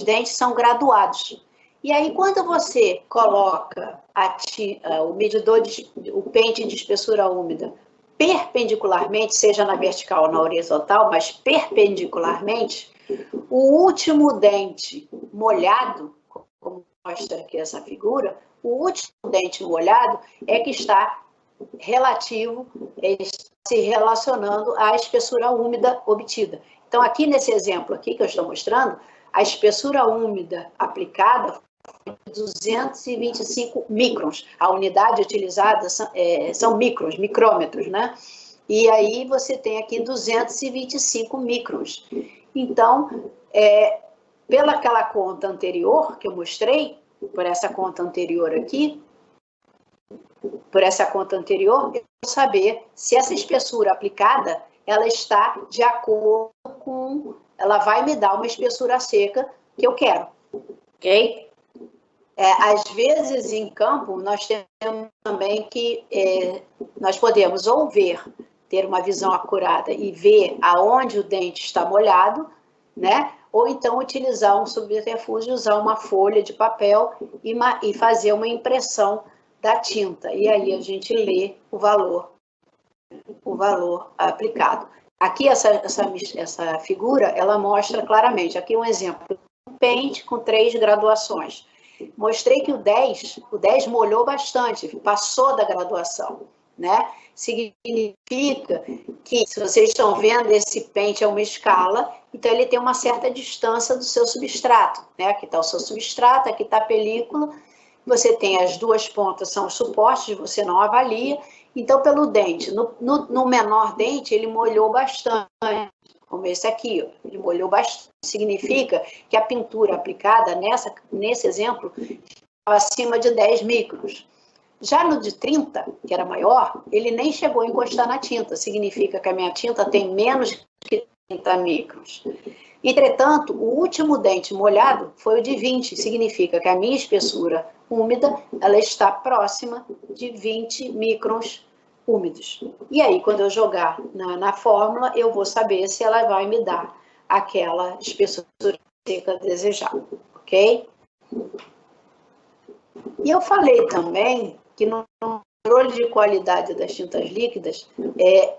dentes são graduados. E aí, quando você coloca o pente de espessura úmida perpendicularmente, seja na vertical ou na horizontal, mas perpendicularmente, o último dente molhado, como mostra aqui essa figura, o último dente molhado é que está se relacionando à espessura úmida obtida. Então, aqui nesse exemplo aqui que eu estou mostrando, a espessura úmida aplicada foi 225 microns. A unidade utilizada são microns, micrômetros, né? E aí você tem aqui 225 microns. Então, pela aquela conta anterior que eu mostrei, por essa conta anterior aqui, eu vou saber se essa espessura aplicada, ela está de acordo com, ela vai me dar uma espessura seca que eu quero, ok? Às vezes, em campo, nós temos também que nós podemos ou ter uma visão acurada e ver aonde o dente está molhado, né? Ou então utilizar um subterfúgio, usar uma folha de papel e fazer uma impressão da tinta. E aí a gente lê o valor aplicado. Aqui essa figura, ela mostra claramente, aqui um exemplo, um pente com 3 graduações. Mostrei que o 10 molhou bastante, passou da graduação, né? Significa que, se vocês estão vendo, esse pente é uma escala, então ele tem uma certa distância do seu substrato, né? Aqui está o seu substrato, aqui está a película, você tem as duas pontas, são os suportes, você não avalia, então pelo dente, no menor dente ele molhou bastante, como esse aqui, ó, ele molhou bastante, significa que a pintura aplicada nesse exemplo estava acima de 10 microns. Já no de 30, que era maior, ele nem chegou a encostar na tinta, significa que a minha tinta tem menos que 30 microns. Entretanto, o último dente molhado foi o de 20, significa que a minha espessura úmida, ela está próxima de 20 microns úmidos. E aí, quando eu jogar na fórmula, eu vou saber se ela vai me dar aquela espessura seca desejada, ok? E eu falei também que no controle de qualidade das tintas líquidas,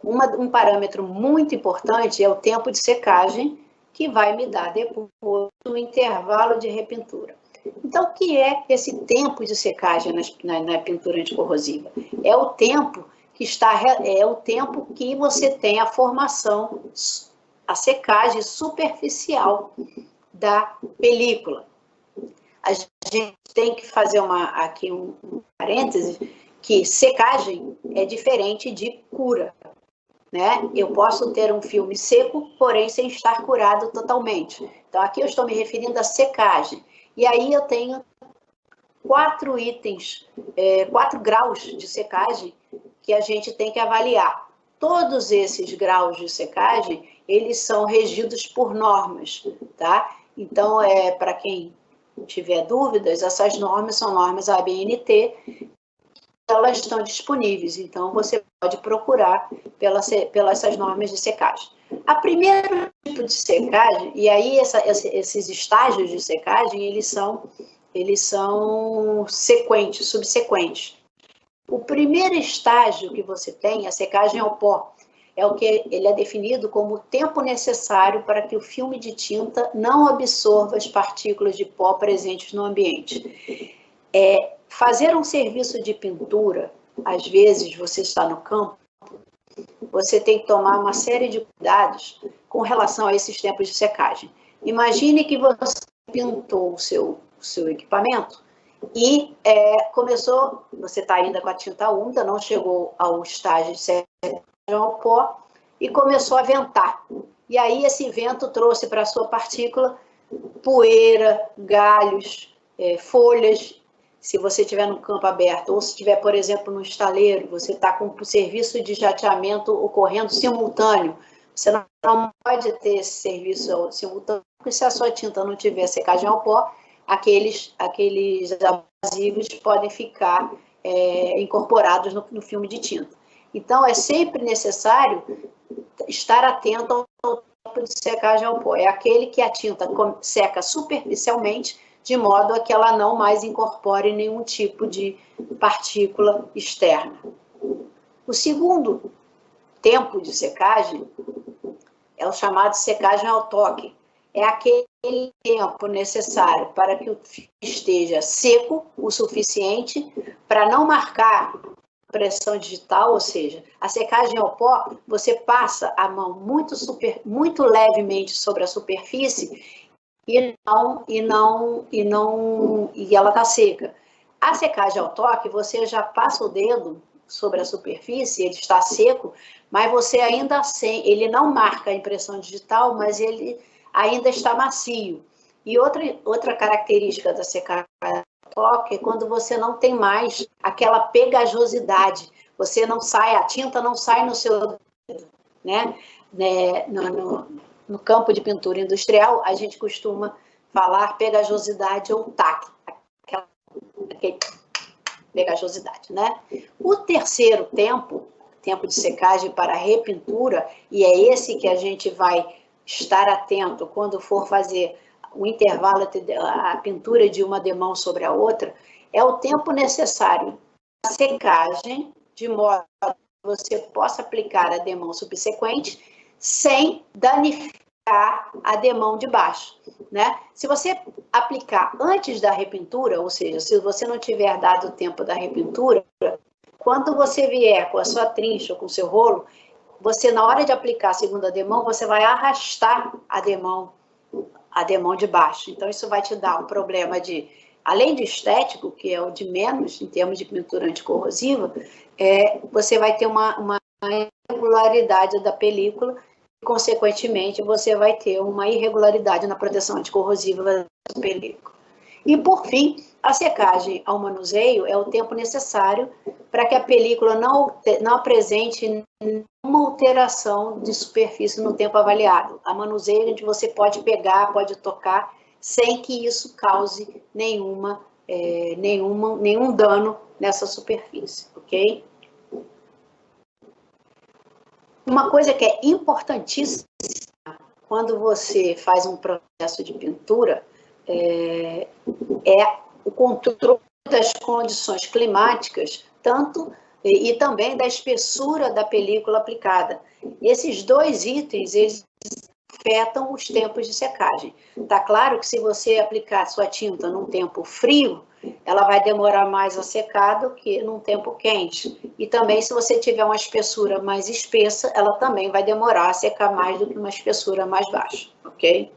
um parâmetro muito importante é o tempo de secagem, que vai me dar depois o intervalo de repintura. Então, o que é esse tempo de secagem na pintura anticorrosiva? É o tempo que você tem a formação, a secagem superficial da película. A gente tem que fazer aqui um parêntese, que secagem é diferente de cura, né? Eu posso ter um filme seco, porém sem estar curado totalmente. Então, aqui eu estou me referindo à secagem. E aí eu tenho 4 itens, 4 graus de secagem que a gente tem que avaliar. Todos esses graus de secagem, eles são regidos por normas, tá? Então, para quem tiver dúvidas, essas normas são normas ABNT, elas estão disponíveis, então você pode procurar pelas essas normas de secagem. A primeiro tipo de secagem, e aí esses estágios de secagem, eles são sequentes, subsequentes. O primeiro estágio que você tem, a secagem ao pó, ele é definido como o tempo necessário para que o filme de tinta não absorva as partículas de pó presentes no ambiente. Fazer um serviço de pintura, às vezes você está no campo, você tem que tomar uma série de cuidados com relação a esses tempos de secagem. Imagine que você pintou o seu equipamento e você está ainda com a tinta úmida, não chegou ao estágio de secagem ao pó e começou a ventar. E aí esse vento trouxe para a sua partícula poeira, galhos, folhas. Se você estiver no campo aberto, ou se estiver, por exemplo, no estaleiro, você está com o serviço de jateamento ocorrendo simultâneo, você não pode ter esse serviço simultâneo, porque se a sua tinta não tiver secagem ao pó, aqueles adesivos podem ficar incorporados no filme de tinta. Então, é sempre necessário estar atento ao tempo de secagem ao pó. É aquele que a tinta seca superficialmente, de modo a que ela não mais incorpore nenhum tipo de partícula externa. O segundo tempo de secagem é o chamado secagem ao toque. É aquele tempo necessário para que o filme esteja seco o suficiente para não marcar pressão digital, ou seja, a secagem ao pó, você passa a mão muito levemente sobre a superfície e ela está seca. A secagem ao toque, você já passa o dedo sobre a superfície, ele está seco, mas você ainda ele não marca a impressão digital, mas ele ainda está macio. E outra característica da secagem toque é quando você não tem mais aquela pegajosidade, a tinta não sai no seu dedo, né? No campo de pintura industrial, a gente costuma falar pegajosidade ou taque, aquela pegajosidade, né? O terceiro tempo de secagem para repintura, e é esse que a gente vai estar atento quando for fazer o intervalo, a pintura de uma demão sobre a outra, é o tempo necessário para secagem, de modo que você possa aplicar a demão subsequente sem danificar a demão de baixo, né? Se você aplicar antes da repintura, ou seja, se você não tiver dado o tempo da repintura, quando você vier com a sua trincha ou com o seu rolo, você, na hora de aplicar a segunda demão, você vai arrastar a demão de baixo. Então, isso vai te dar um problema além de estético, que é o de menos, em termos de pintura anticorrosiva, você vai ter uma irregularidade da película, e, consequentemente, você vai ter uma irregularidade na proteção anticorrosiva da película. E, por fim, a secagem ao manuseio é o tempo necessário para que a película não apresente nenhuma alteração de superfície no tempo avaliado. A manuseio, onde você pode pegar, pode tocar, sem que isso cause nenhum dano nessa superfície, ok? Uma coisa que é importantíssima quando você faz um processo de pintura é o controle das condições climáticas, e também da espessura da película aplicada. Esses dois itens, eles afetam os tempos de secagem. Tá claro que se você aplicar sua tinta num tempo frio, ela vai demorar mais a secar do que num tempo quente. E também, se você tiver uma espessura mais espessa, ela também vai demorar a secar mais do que uma espessura mais baixa, ok?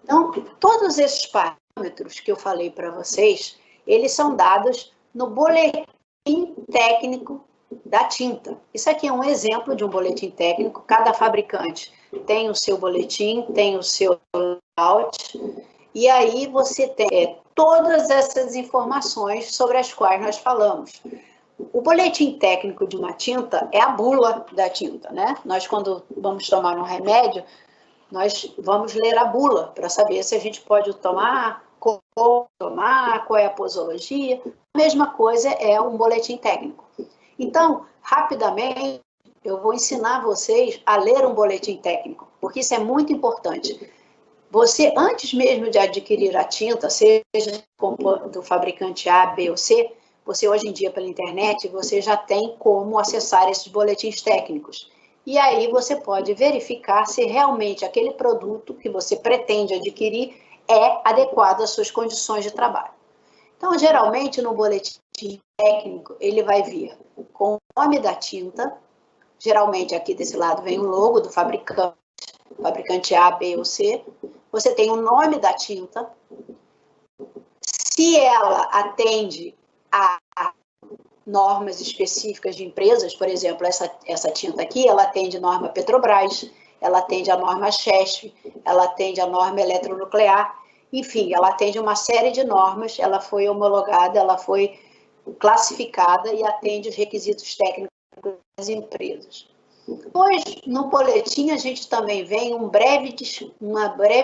Então, todos esses parâmetros que eu falei para vocês, eles são dados no boletim técnico da tinta. Isso aqui é um exemplo de um boletim técnico. Cada fabricante tem o seu boletim, tem o seu layout, e aí você tem todas essas informações sobre as quais nós falamos. O boletim técnico de uma tinta é a bula da tinta, né? Nós, quando vamos tomar um remédio, nós vamos ler a bula para saber se a gente pode tomar, como tomar, qual é a posologia. A mesma coisa é um boletim técnico. Então, rapidamente, eu vou ensinar vocês a ler um boletim técnico, porque isso é muito importante. Você, antes mesmo de adquirir a tinta, seja do fabricante A, B ou C, você hoje em dia pela internet, você já tem como acessar esses boletins técnicos. E aí você pode verificar se realmente aquele produto que você pretende adquirir é adequado às suas condições de trabalho. Então, geralmente, no boletim técnico, ele vai vir com o nome da tinta, geralmente aqui desse lado vem o logo do fabricante A, B ou C, você tem o nome da tinta, se ela atende a normas específicas de empresas, por exemplo, essa tinta aqui, ela atende norma Petrobras, ela atende a norma CHESF, ela atende a norma eletronuclear, enfim, ela atende uma série de normas, ela foi homologada, ela foi classificada e atende os requisitos técnicos das empresas. Depois, no boletim, a gente também vem uma breve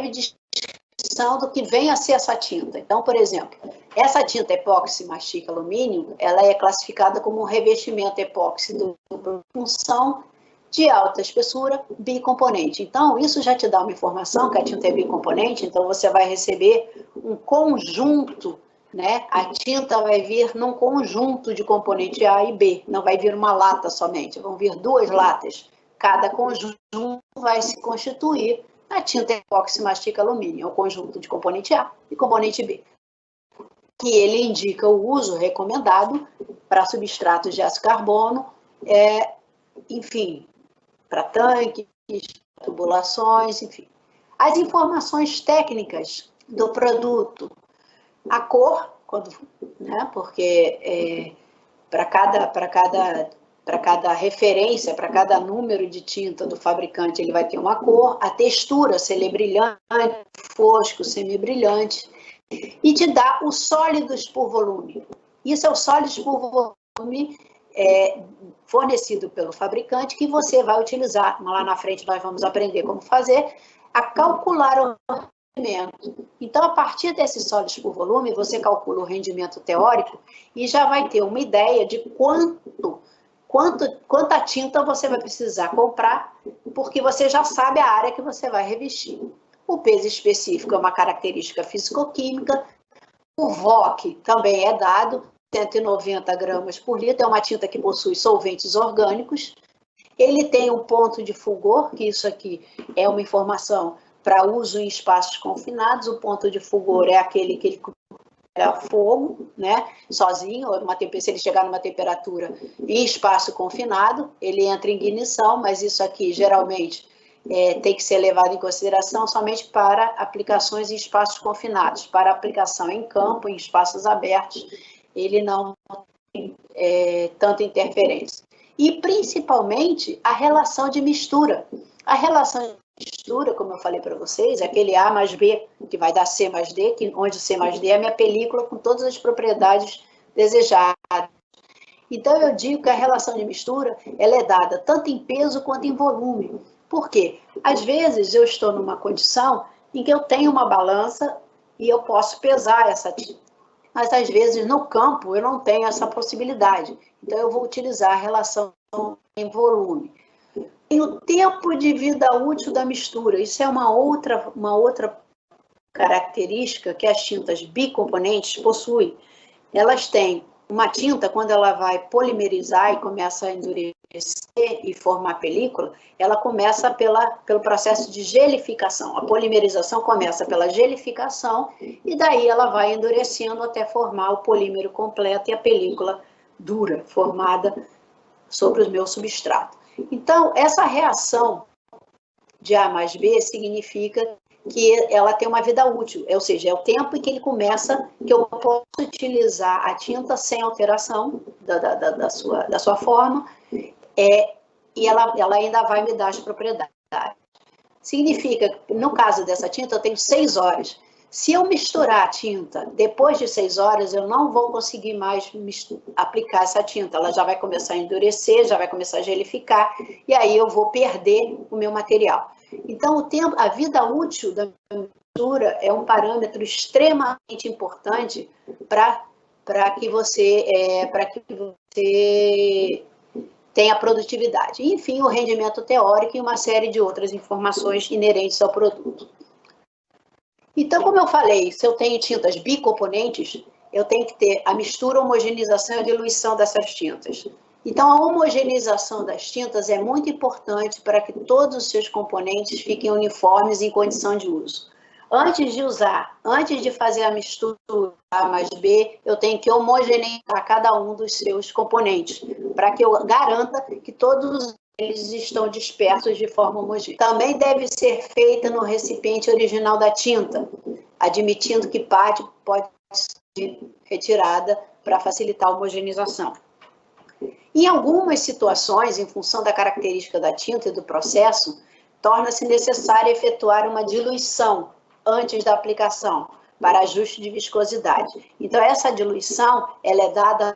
descrição do que vem a ser essa tinta. Então, por exemplo, essa tinta epóxi mastica alumínio, ela é classificada como um revestimento epóxi dupla função de alta espessura bicomponente. Então, isso já te dá uma informação que a tinta é bicomponente, então você vai receber um conjunto, né? A tinta vai vir num conjunto de componente A e B, não vai vir uma lata somente, vão vir duas latas. Cada conjunto vai se constituir na tinta epóxi mastica alumínio, é o conjunto de componente A e componente B, que ele indica o uso recomendado para substratos de aço carbono, enfim, para tanques, tubulações, enfim. As informações técnicas do produto, a cor, porque para cada referência, para cada número de tinta do fabricante, ele vai ter uma cor, a textura, se ele é brilhante, fosco, semibrilhante, e te dá os sólidos por volume. Isso é o sólidos por volume fornecido pelo fabricante, que você vai utilizar. Lá na frente nós vamos aprender como fazer, a calcular o rendimento. Então, a partir desses sólidos por volume, você calcula o rendimento teórico e já vai ter uma ideia de quanta tinta você vai precisar comprar, porque você já sabe a área que você vai revestir. O peso específico é uma característica físico-química. O VOC também é dado, 190 gramas por litro, é uma tinta que possui solventes orgânicos. Ele tem um ponto de fulgor, que isso aqui é uma informação para uso em espaços confinados. O ponto de fulgor é aquele que ele pega fogo, né, sozinho, se ele chegar numa temperatura em espaço confinado, ele entra em ignição, mas isso aqui geralmente tem que ser levado em consideração somente para aplicações em espaços confinados. Para aplicação em campo, em espaços abertos, ele não tem tanta interferência. E, principalmente, a relação de mistura. A relação de mistura, como eu falei para vocês, é aquele A mais B, que vai dar C mais D, onde C mais D é a minha película com todas as propriedades desejadas. Então, eu digo que a relação de mistura ela é dada tanto em peso quanto em volume. Por quê? Às vezes, eu estou numa condição em que eu tenho uma balança e eu posso pesar essa tinta. Mas, às vezes, no campo, eu não tenho essa possibilidade. Então, eu vou utilizar a relação em volume. E o tempo de vida útil da mistura. Isso é uma outra característica que as tintas bicomponentes possuem. Elas têm uma tinta, quando ela vai polimerizar e começa a endurecer e formar película, ela começa pelo processo de gelificação. A polimerização começa pela gelificação e daí ela vai endurecendo até formar o polímero completo e a película dura, formada sobre o meu substrato. Então, essa reação de A mais B significa que ela tem uma vida útil, ou seja, é o tempo em que ele começa, que eu posso utilizar a tinta sem alteração da sua forma, e ela ainda vai me dar as propriedades. Significa que, no caso dessa tinta, eu tenho 6 horas. Se eu misturar a tinta depois de 6 horas, eu não vou conseguir mais aplicar essa tinta. Ela já vai começar a endurecer, já vai começar a gelificar, e aí eu vou perder o meu material. Então, a vida útil da mistura é um parâmetro extremamente importante para que você tenha produtividade. E, enfim, o rendimento teórico e uma série de outras informações inerentes ao produto. Então, como eu falei, se eu tenho tintas bicomponentes, eu tenho que ter a mistura, a homogeneização e a diluição dessas tintas. Então, a homogeneização das tintas é muito importante para que todos os seus componentes fiquem uniformes em condição de uso. Antes de fazer a mistura A mais B, eu tenho que homogeneizar cada um dos seus componentes, para que eu garanta que todos eles estão dispersos de forma homogênea. Também deve ser feita no recipiente original da tinta, admitindo que parte pode ser retirada para facilitar a homogeneização. Em algumas situações, em função da característica da tinta e do processo, torna-se necessário efetuar uma diluição antes da aplicação, para ajuste de viscosidade. Então, essa diluição ela é dada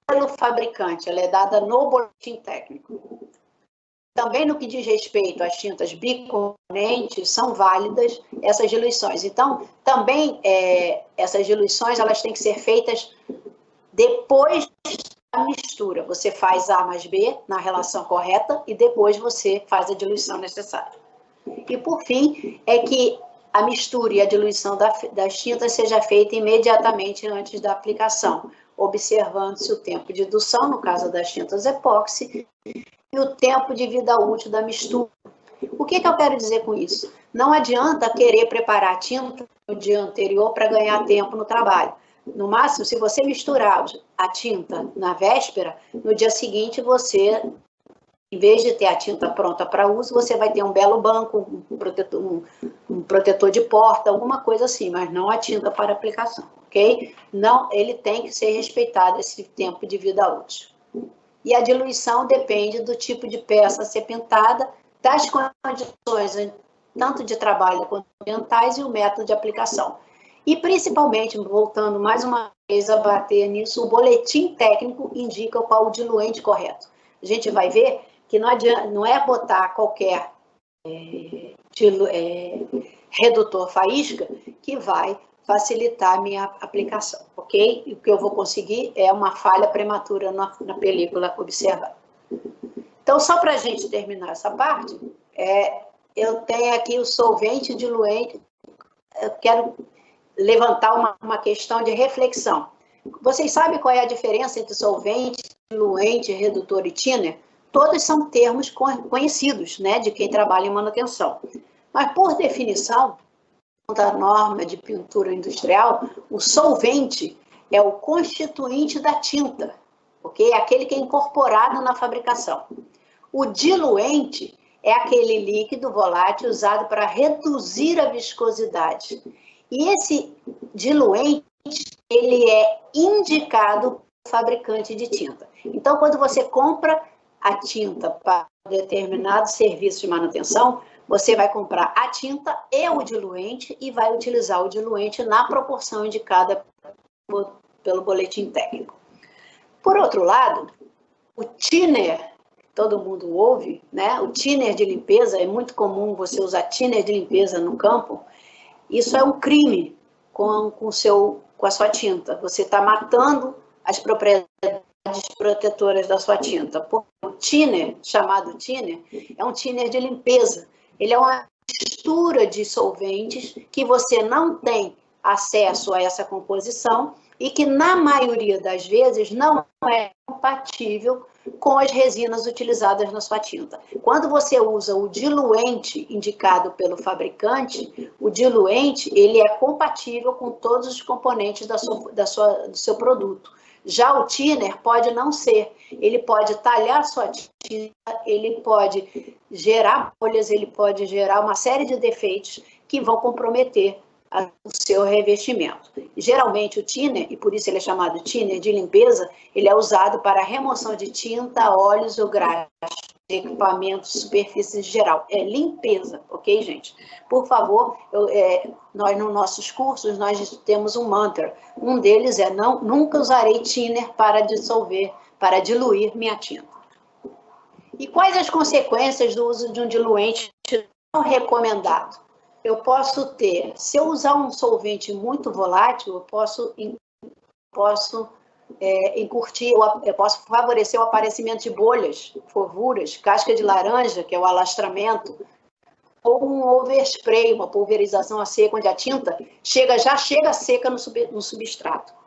pelo fabricante, ela é dada no boletim técnico. Também no que diz respeito às tintas bicomponentes, são válidas essas diluições. Então, também essas diluições elas têm que ser feitas depois da mistura. Você faz A mais B na relação correta e depois você faz a diluição necessária. E, por fim, é que a mistura e a diluição das tintas seja feita imediatamente antes da aplicação, observando-se o tempo de indução, no caso das tintas epóxi, e o tempo de vida útil da mistura. O que eu quero dizer com isso? Não adianta querer preparar a tinta no dia anterior para ganhar tempo no trabalho. No máximo, se você misturar a tinta na véspera, no dia seguinte você Em vez de ter a tinta pronta para uso, você vai ter um belo banco, um protetor de porta, alguma coisa assim, mas não a tinta para aplicação, ok? Não, ele tem que ser respeitado esse tempo de vida útil. E a diluição depende do tipo de peça a ser pintada, das condições, tanto de trabalho quanto ambientais, e o método de aplicação. E, principalmente, voltando mais uma vez a bater nisso, o boletim técnico indica qual o diluente correto. A gente vai ver que não adianta, não é botar qualquer redutor faísca que vai facilitar a minha aplicação, ok? E o que eu vou conseguir é uma falha prematura na película observada. Então, só para a gente terminar essa parte, eu tenho aqui o solvente diluente. Eu quero levantar uma questão de reflexão. Vocês sabem qual é a diferença entre solvente, diluente, redutor e thinner? Todos são termos conhecidos, né, de quem trabalha em manutenção. Mas, por definição, da norma de pintura industrial, o solvente é o constituinte da tinta, ok? Aquele que é incorporado na fabricação. O diluente é aquele líquido volátil usado para reduzir a viscosidade. E esse diluente, ele é indicado pelo fabricante de tinta. Então, quando você compra a tinta para determinado serviço de manutenção, você vai comprar a tinta e o diluente e vai utilizar o diluente na proporção indicada pelo boletim técnico. Por outro lado, o thinner, todo mundo ouve, né? O thinner de limpeza, é muito comum você usar thinner de limpeza no campo. Isso é um crime com a sua tinta. Você está matando as propriedades protetoras da sua tinta. O thinner, chamado thinner, é um thinner de limpeza. Ele é uma mistura de solventes que você não tem acesso a essa composição e que, na maioria das vezes, não é compatível com as resinas utilizadas na sua tinta. Quando você usa o diluente indicado pelo fabricante, o diluente ele é compatível com todos os componentes do seu produto. Já o thinner pode não ser. Ele pode talhar sua tinta, ele pode gerar bolhas, ele pode gerar uma série de defeitos que vão comprometer o seu revestimento. Geralmente o thinner, e por isso ele é chamado thinner de limpeza, ele é usado para remoção de tinta, óleos ou graxas, equipamentos, superfícies em geral. É limpeza, ok, gente? Por favor, nós nos nossos cursos, nós temos um mantra. Um deles é, nunca usarei thinner para dissolver, para diluir minha tinta. E quais as consequências do uso de um diluente não recomendado? Eu posso ter, se eu usar um solvente muito volátil, eu posso favorecer o aparecimento de bolhas, fervuras, casca de laranja, que é o alastramento, ou um overspray, uma pulverização a seco, onde a tinta já chega seca no substrato.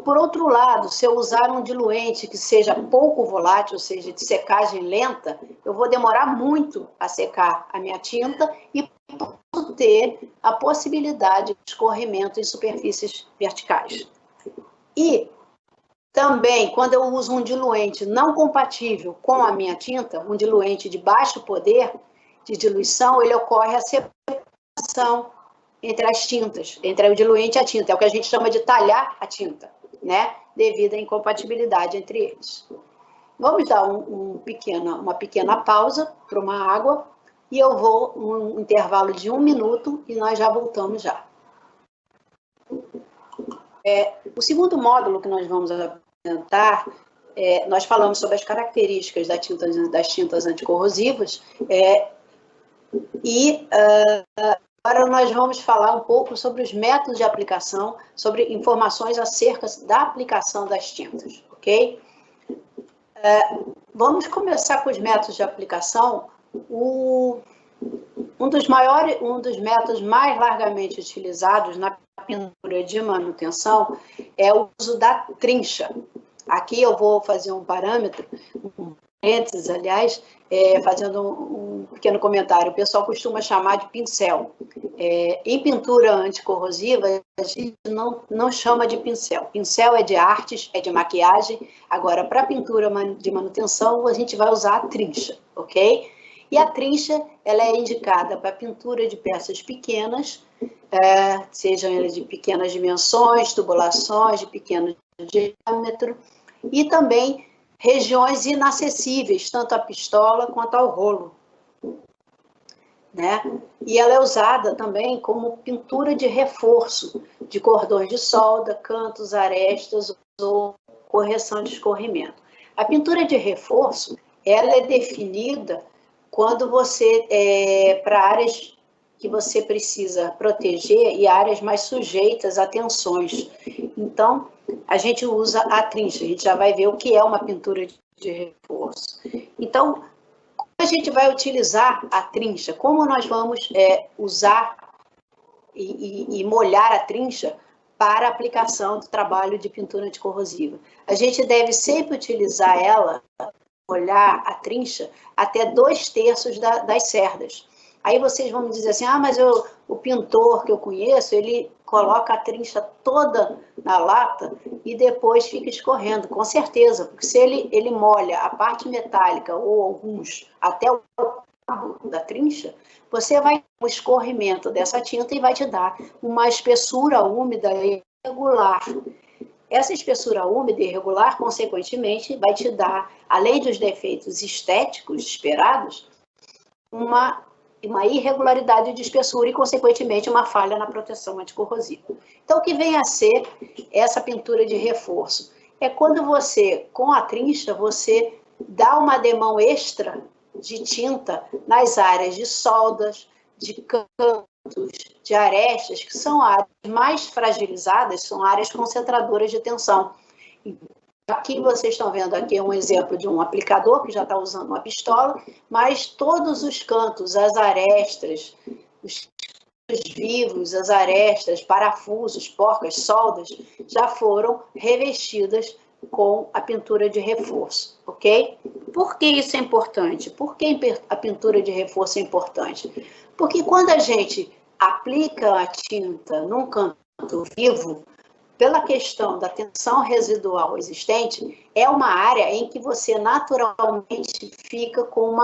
Por outro lado, se eu usar um diluente que seja pouco volátil, ou seja, de secagem lenta, eu vou demorar muito a secar a minha tinta e posso ter a possibilidade de escorrimento em superfícies verticais. E também, quando eu uso um diluente não compatível com a minha tinta, um diluente de baixo poder de diluição, ele ocorre a separação entre as tintas, entre o diluente e a tinta. É o que a gente chama de talhar a tinta, né? Devido à incompatibilidade entre eles. Vamos dar uma pequena pausa para uma água e eu vou um intervalo de 1 minuto e nós já voltamos já. O segundo módulo que nós vamos apresentar, nós falamos sobre as características das tintas anticorrosivas agora nós vamos falar um pouco sobre os métodos de aplicação, sobre informações acerca da aplicação das tintas, ok? Vamos começar com os métodos de aplicação. Um dos métodos mais largamente utilizados na pintura de manutenção é o uso da trincha. Aqui eu vou fazer um parâmetro, um parênteses, aliás, fazendo um pequeno comentário. O pessoal costuma chamar de pincel. Em pintura anticorrosiva, a gente não chama de pincel. Pincel é de artes, é de maquiagem. Agora, para pintura de manutenção, a gente vai usar a trincha, ok? E a trincha, ela é indicada para pintura de peças pequenas, sejam elas de pequenas dimensões, tubulações, de pequeno diâmetro, e também regiões inacessíveis, tanto à pistola quanto ao rolo, né? E ela é usada também como pintura de reforço, de cordões de solda, cantos, arestas ou correção de escorrimento. A pintura de reforço, ela é definida quando você, para áreas que você precisa proteger e áreas mais sujeitas a tensões. Então, a gente usa a trincha, a gente já vai ver o que é uma pintura de reforço. Então, como a gente vai utilizar a trincha? Como nós vamos usar e molhar a trincha para a aplicação do trabalho de pintura anticorrosiva? A gente deve sempre utilizar ela, molhar a trincha, até 2/3 das cerdas. Aí vocês vão me dizer assim, mas o pintor que eu conheço, ele coloca a trincha toda na lata e depois fica escorrendo. Com certeza, porque se ele molha a parte metálica ou alguns até o cabo da trincha, você vai ter um escorrimento dessa tinta e vai te dar uma espessura úmida e irregular. Essa espessura úmida e irregular, consequentemente, vai te dar, além dos defeitos estéticos esperados, uma irregularidade de espessura e, consequentemente, uma falha na proteção anticorrosiva. Então, o que vem a ser essa pintura de reforço? É quando você, com a trincha, você dá uma demão extra de tinta nas áreas de soldas, de cantos, de arestas, que são áreas mais fragilizadas, são áreas concentradoras de tensão. Aqui vocês estão vendo aqui um exemplo de um aplicador que já está usando uma pistola, mas todos os cantos, as arestas, os vivos, as arestas, parafusos, porcas, soldas, já foram revestidas com a pintura de reforço, ok? Por que isso é importante? Por que a pintura de reforço é importante? Porque quando a gente aplica a tinta num canto vivo, pela questão da tensão residual existente, é uma área em que você naturalmente fica com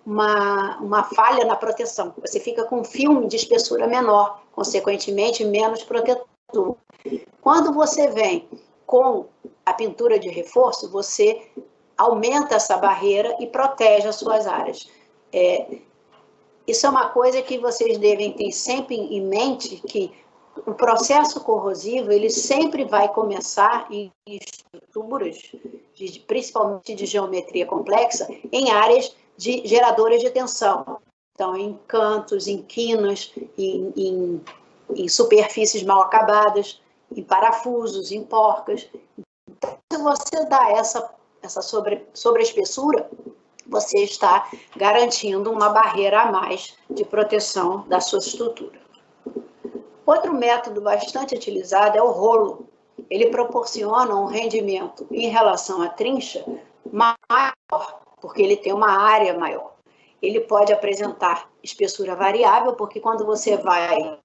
uma falha na proteção. Você fica com um filme de espessura menor, consequentemente menos protetor. Quando você vem com a pintura de reforço, você aumenta essa barreira e protege as suas áreas. Isso é uma coisa que vocês devem ter sempre em mente, que o processo corrosivo, ele sempre vai começar em estruturas, principalmente de geometria complexa, em áreas geradoras de tensão. Então, em cantos, em quinas, em superfícies mal acabadas, em parafusos, em porcas. Então, se você dá essa sobreespessura, você está garantindo uma barreira a mais de proteção da sua estrutura. Outro método bastante utilizado é o rolo. Ele proporciona um rendimento em relação à trincha maior, porque ele tem uma área maior. Ele pode apresentar espessura variável, porque quando você vai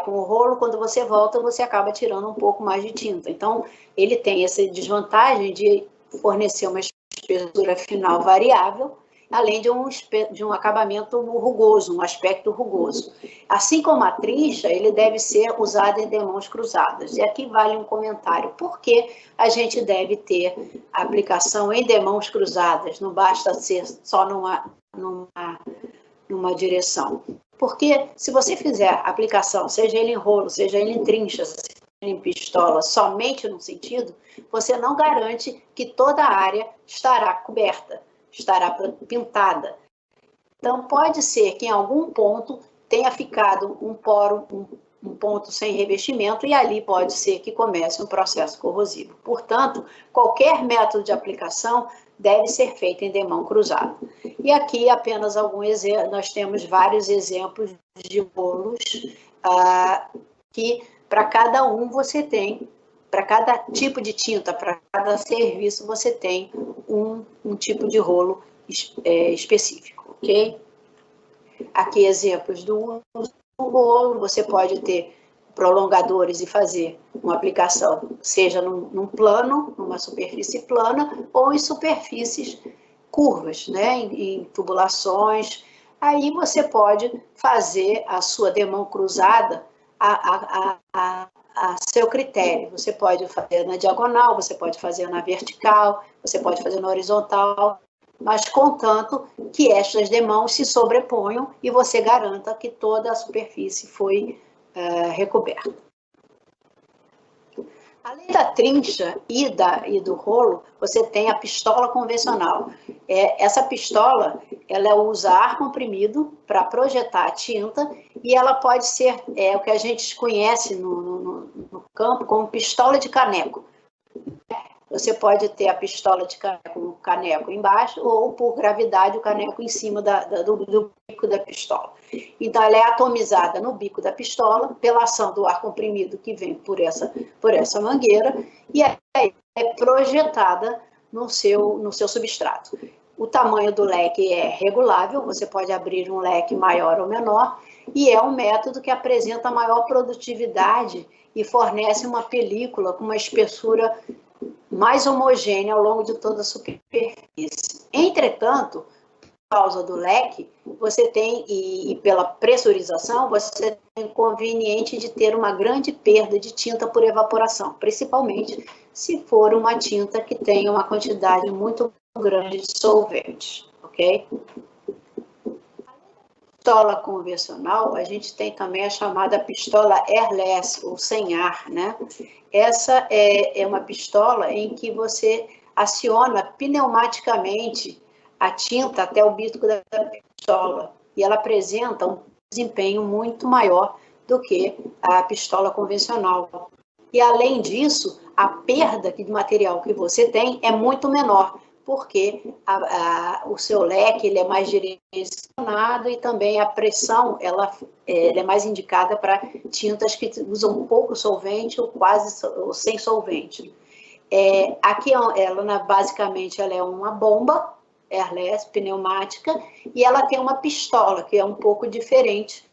com o rolo, quando você volta, você acaba tirando um pouco mais de tinta. Então, ele tem essa desvantagem de fornecer uma espessura final variável, além de um acabamento rugoso, um aspecto rugoso. Assim como a trincha, ele deve ser usado em demãos cruzadas. E aqui vale um comentário. Por que a gente deve ter a aplicação em demãos cruzadas? Não basta ser só numa direção. Porque se você fizer a aplicação, seja ele em rolo, seja ele em trincha, seja ele em pistola, somente num sentido, você não garante que toda a área estará coberta, estará pintada. Então, pode ser que em algum ponto tenha ficado um poro, um ponto sem revestimento, e ali pode ser que comece um processo corrosivo. Portanto, qualquer método de aplicação deve ser feito em demão cruzado. E aqui apenas nós temos vários exemplos de rolos que para cada um você tem, para cada tipo de tinta, para cada serviço você tem um tipo de rolo específico. ok? Aqui exemplos do uso do rolo, você pode ter prolongadores e fazer uma aplicação, seja num plano, numa superfície plana, ou em superfícies curvas, né? Em tubulações. Aí você pode fazer a sua demão cruzada a seu critério. Você pode fazer na diagonal, você pode fazer na vertical, você pode fazer na horizontal, mas contanto que estas demãos se sobreponham e você garanta que toda a superfície foi recoberta. Além da trincha e do rolo, você tem a pistola convencional. Essa pistola, ela usa ar comprimido para projetar a tinta e ela pode ser o que a gente conhece no campo como pistola de caneco. Você pode ter a pistola de caneco, o caneco embaixo, ou por gravidade o caneco em cima do bico da pistola. Então, ela é atomizada no bico da pistola, pela ação do ar comprimido que vem por essa mangueira, e aí é projetada no seu substrato. O tamanho do leque é regulável, você pode abrir um leque maior ou menor, e é um método que apresenta maior produtividade e fornece uma película com uma espessura mais homogênea ao longo de toda a superfície. Entretanto, por causa do leque, você tem, e pela pressurização, você tem o inconveniente de ter uma grande perda de tinta por evaporação, principalmente se for uma tinta que tenha uma quantidade muito grande de solventes, ok? Pistola convencional, a gente tem também a chamada pistola airless, ou sem ar, né? Essa é uma pistola em que você aciona pneumaticamente a tinta até o bico da pistola, e ela apresenta um desempenho muito maior do que a pistola convencional. E, além disso, a perda de material que você tem é muito menor, porque o seu leque ele é mais direcionado e também a pressão ela é mais indicada para tintas que usam pouco solvente ou quase ou sem solvente. Aqui, basicamente, ela é uma bomba airless, pneumática, e ela tem uma pistola, que é um pouco diferente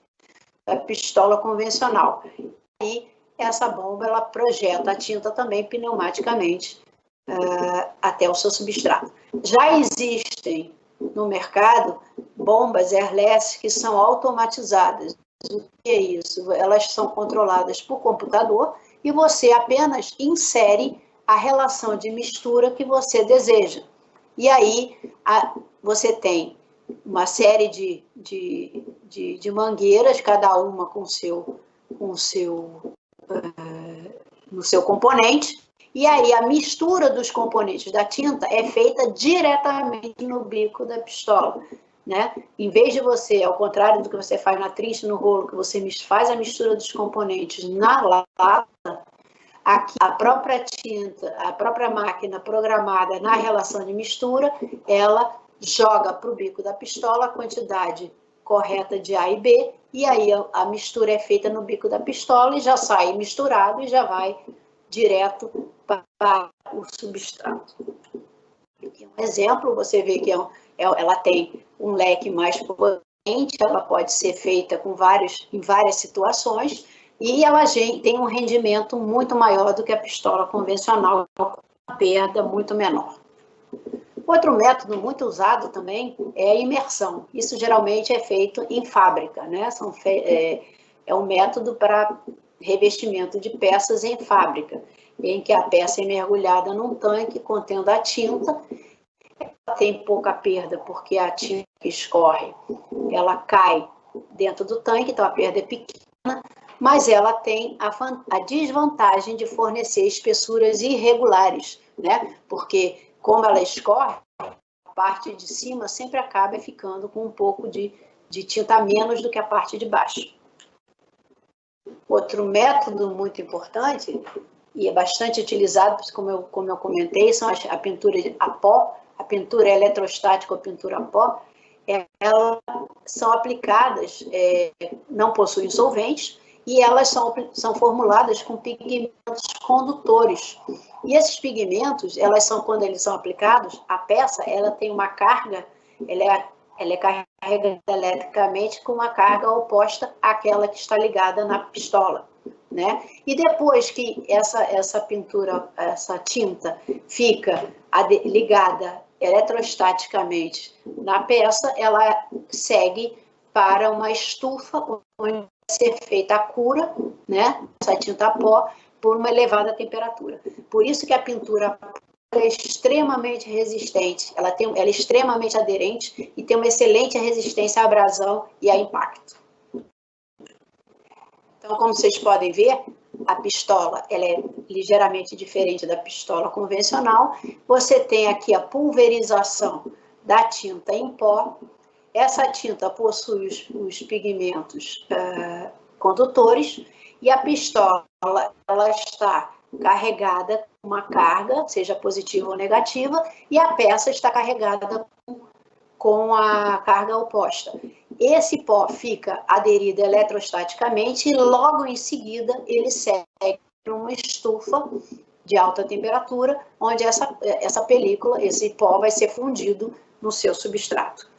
da pistola convencional. E essa bomba ela projeta a tinta também pneumaticamente até o seu substrato. Já existem no mercado bombas airless que são automatizadas. O que é isso? Elas são controladas por computador e você apenas insere a relação de mistura que você deseja. E aí você tem uma série de mangueiras, cada uma no seu componente, e aí a mistura dos componentes da tinta é feita diretamente no bico da pistola, né? Em vez de você, ao contrário do que você faz na trincha, no rolo, que você faz a mistura dos componentes na lata, aqui a própria tinta, a própria máquina programada na relação de mistura, ela joga para o bico da pistola a quantidade correta de A e B, e aí a mistura é feita no bico da pistola e já sai misturado e já vai direto para o substrato. Aqui um exemplo, você vê que ela tem um leque mais potente, ela pode ser feita em várias situações, e ela tem um rendimento muito maior do que a pistola convencional, com uma perda muito menor. Outro método muito usado também é a imersão. Isso geralmente é feito em fábrica, né? É um método para revestimento de peças em fábrica, em que a peça é mergulhada num tanque contendo a tinta. Ela tem pouca perda porque a tinta que escorre, ela cai dentro do tanque, então a perda é pequena, mas ela tem a desvantagem de fornecer espessuras irregulares, né? Porque como ela escorre, a parte de cima sempre acaba ficando com um pouco de tinta a menos do que a parte de baixo. Outro método muito importante, e é bastante utilizado, como eu comentei, são a pintura a pó, a pintura eletrostática ou pintura a pó. Elas são aplicadas, não possuem solventes, e elas são formuladas com pigmentos condutores. E esses pigmentos, quando eles são aplicados, a peça ela tem uma carga, ela é carregada eletricamente com uma carga oposta àquela que está ligada na pistola, né? E depois que essa pintura, essa tinta fica ligada eletrostaticamente na peça, ela segue para uma estufa onde vai ser feita a cura, né? Essa tinta a pó por uma elevada temperatura. Por isso que a pintura é extremamente resistente, ela é extremamente aderente e tem uma excelente resistência à abrasão e a impacto. Então, como vocês podem ver, a pistola ela é ligeiramente diferente da pistola convencional. Você tem aqui a pulverização da tinta em pó. Essa tinta possui os pigmentos condutores e a pistola ela está carregada com uma carga, seja positiva ou negativa, e a peça está carregada com a carga oposta. Esse pó fica aderido eletrostaticamente e logo em seguida ele segue para uma estufa de alta temperatura, onde essa película, esse pó vai ser fundido no seu substrato.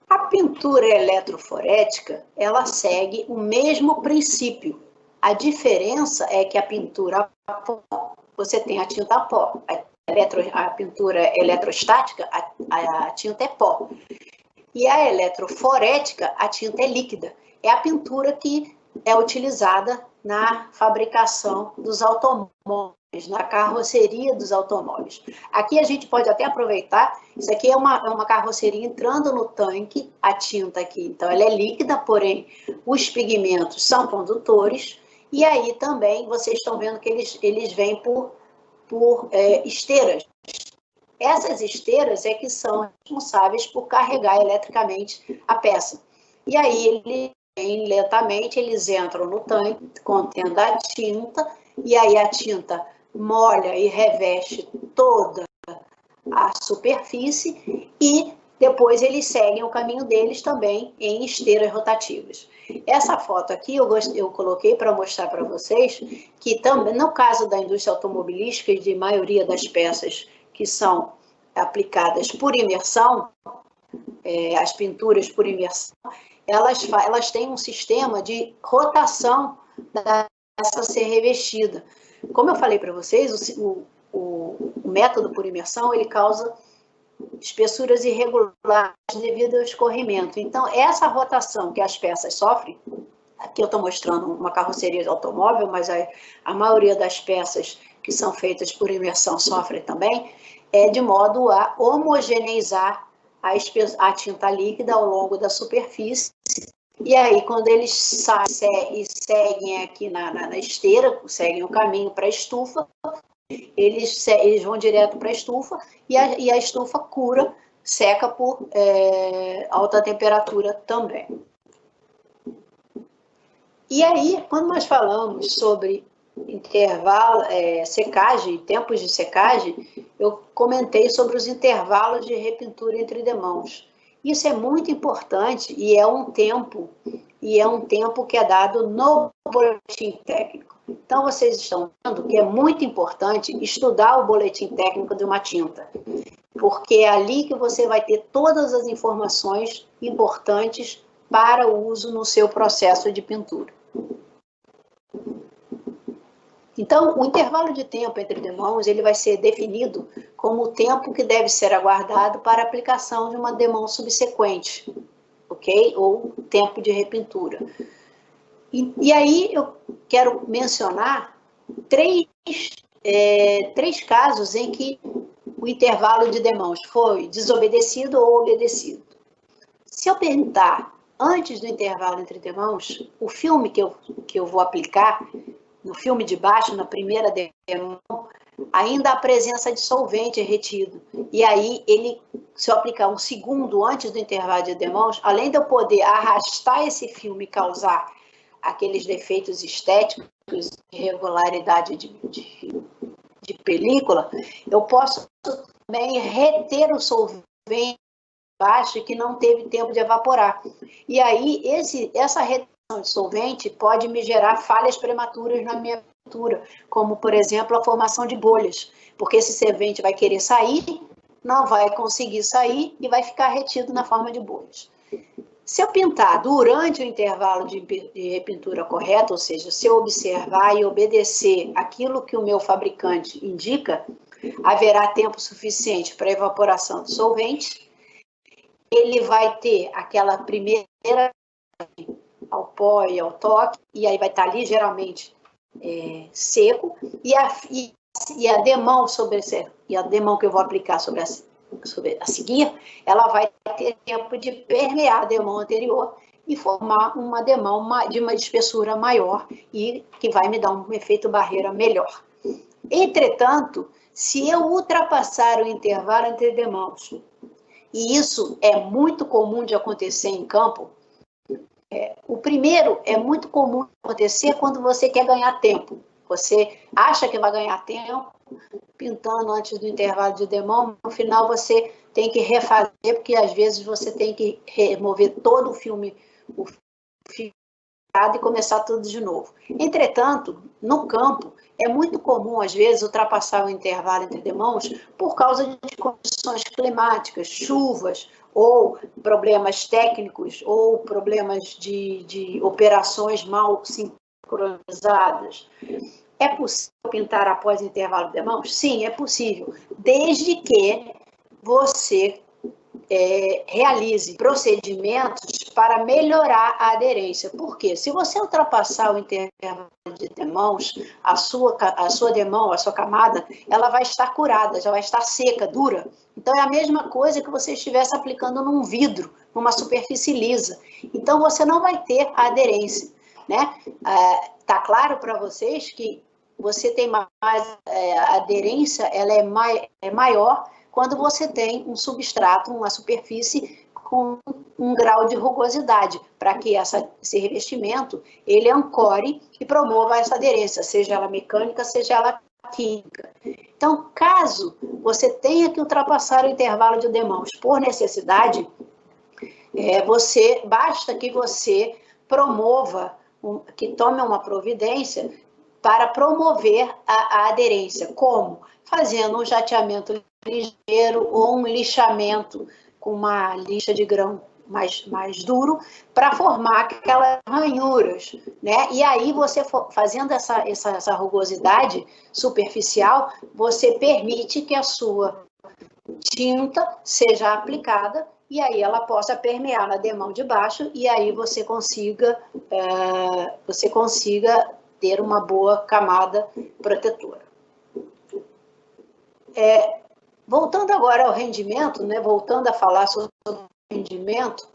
A pintura eletroforética, ela segue o mesmo princípio. A diferença é que a pintura a pó, você tem a tinta a pó. A pintura eletrostática, a tinta é pó. E a eletroforética, a tinta é líquida. É a pintura que é utilizada na fabricação dos automóveis, na carroceria dos automóveis. Aqui a gente pode até aproveitar, isso aqui é uma carroceria entrando no tanque, a tinta aqui, então ela é líquida, porém os pigmentos são condutores, e aí também vocês estão vendo que eles vêm por esteiras. Essas esteiras é que são responsáveis por carregar eletricamente a peça. E aí, lentamente, eles entram no tanque contendo a tinta, e aí a tinta molha e reveste toda a superfície, e depois eles seguem o caminho deles também em esteiras rotativas. Essa foto aqui eu coloquei para mostrar para vocês que também, no caso da indústria automobilística e de maioria das peças que são aplicadas por imersão, as pinturas por imersão, elas têm um sistema de rotação da peça ser revestida. Como eu falei para vocês, o método por imersão, ele causa espessuras irregulares devido ao escorrimento. Então, essa rotação que as peças sofrem, aqui eu estou mostrando uma carroceria de automóvel, mas a maioria das peças que são feitas por imersão sofrem também, de modo a homogeneizar a tinta líquida ao longo da superfície. E aí, quando eles saem e seguem aqui na esteira, seguem o caminho para a estufa, eles vão direto para a estufa e a estufa cura, seca por alta temperatura também. E aí, quando nós falamos sobre intervalo, secagem, tempos de secagem, eu comentei sobre os intervalos de repintura entre demãos. Isso é muito importante e é um tempo que é dado no boletim técnico. Então, vocês estão vendo que é muito importante estudar o boletim técnico de uma tinta, porque é ali que você vai ter todas as informações importantes para o uso no seu processo de pintura. Então, o intervalo de tempo entre demãos, ele vai ser definido como o tempo que deve ser aguardado para a aplicação de uma demão subsequente, ok? Ou tempo de repintura. E aí eu quero mencionar três casos em que o intervalo de demãos foi desobedecido ou obedecido. Se eu perguntar, antes do intervalo entre demãos, o filme que eu vou aplicar, no filme de baixo, na primeira demão, ainda há presença de solvente retido. E aí, se eu aplicar um segundo antes do intervalo de demãos, além de eu poder arrastar esse filme e causar aqueles defeitos estéticos, irregularidade de película, eu posso também reter o solvente baixo que não teve tempo de evaporar. E aí, essa retenção de solvente pode me gerar falhas prematuras na minha pintura, como, por exemplo, a formação de bolhas, porque esse solvente vai querer sair, não vai conseguir sair e vai ficar retido na forma de bolhas. Se eu pintar durante o intervalo de repintura correto, ou seja, se eu observar e obedecer aquilo que o meu fabricante indica, haverá tempo suficiente para evaporação do solvente, ele vai ter aquela primeira ao pó e ao toque, e aí vai estar ligeiramente seco, e a demão que eu vou aplicar sobre a seguir, ela vai ter tempo de permear a demão anterior e formar uma demão de uma espessura maior e que vai me dar um efeito barreira melhor. Entretanto, se eu ultrapassar o intervalo entre demãos, e isso é muito comum de acontecer em campo, o primeiro é muito comum de acontecer quando você quer ganhar tempo. Você acha que vai ganhar tempo pintando antes do intervalo de demão, no final você tem que refazer, porque às vezes você tem que remover todo o filme e começar tudo de novo. Entretanto, no campo, é muito comum, às vezes, ultrapassar o intervalo entre demãos por causa de condições climáticas, chuvas, ou problemas técnicos, ou problemas de operações mal sincronizadas. É possível pintar após o intervalo de demãos? Sim, é possível, desde que você realize procedimentos para melhorar a aderência. Por quê? Se você ultrapassar o intervalo de demãos, a sua demão, a sua camada, ela vai estar curada, já vai estar seca, dura. Então, é a mesma coisa que você estivesse aplicando num vidro, numa superfície lisa. Então, você não vai ter a aderência, né? Tá claro para vocês que você tem mais a aderência, ela é maior quando você tem um substrato, uma superfície com um grau de rugosidade, para que esse revestimento ele ancore e promova essa aderência, seja ela mecânica, seja ela química. Então, caso você tenha que ultrapassar o intervalo de demãos por necessidade, basta que você promova, que tome uma providência para promover a aderência. Como? Fazendo um jateamento ligeiro ou um lixamento com uma lixa de grão mais duro para formar aquelas ranhuras, né? E aí você fazendo essa rugosidade superficial, você permite que a sua tinta seja aplicada e aí ela possa permear na demão de baixo e aí você consiga ter uma boa camada protetora. Voltando agora ao rendimento, né, voltando a falar sobre o rendimento,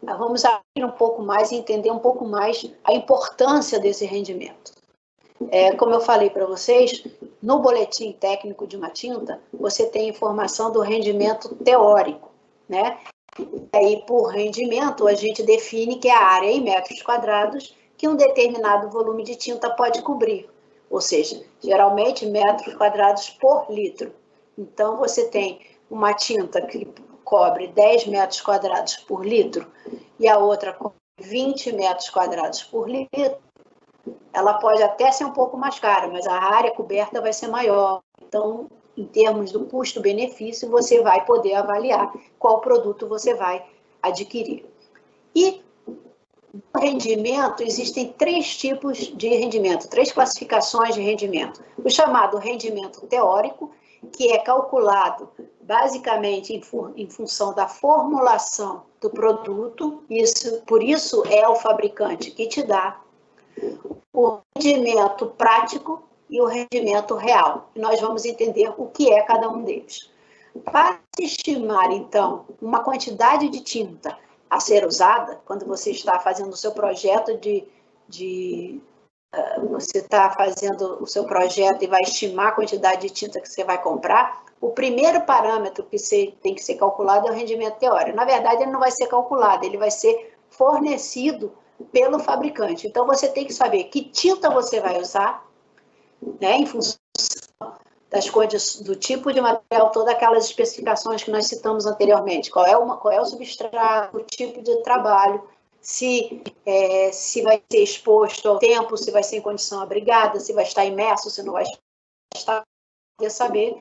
vamos abrir um pouco mais e entender um pouco mais a importância desse rendimento. Como eu falei para vocês, no boletim técnico de uma tinta, você tem informação do rendimento teórico, né? E aí, por rendimento, a gente define que é a área em metros quadrados que um determinado volume de tinta pode cobrir, ou seja, geralmente metros quadrados por litro. Então, você tem uma tinta que cobre 10 metros quadrados por litro e a outra cobre 20 metros quadrados por litro, ela pode até ser um pouco mais cara, mas a área coberta vai ser maior. Então, em termos do custo-benefício, você vai poder avaliar qual produto você vai adquirir. E no rendimento, existem 3 tipos de rendimento, 3 classificações de rendimento. O chamado rendimento teórico, que é calculado basicamente em função da formulação do produto, por isso é o fabricante que te dá. O rendimento prático e o rendimento real. E nós vamos entender o que é cada um deles. Para estimar, então, uma quantidade de tinta a ser usada, quando você está fazendo o seu projeto você está fazendo o seu projeto e vai estimar a quantidade de tinta que você vai comprar, o primeiro parâmetro que tem que ser calculado é o rendimento teórico. Na verdade, ele não vai ser calculado, ele vai ser fornecido pelo fabricante. Então, você tem que saber que tinta você vai usar, né, em função das coisas, do tipo de material, todas aquelas especificações que nós citamos anteriormente. Qual é o substrato, o tipo de trabalho, se vai ser exposto ao tempo, se vai ser em condição abrigada, se vai estar imerso, se não vai estar, saber.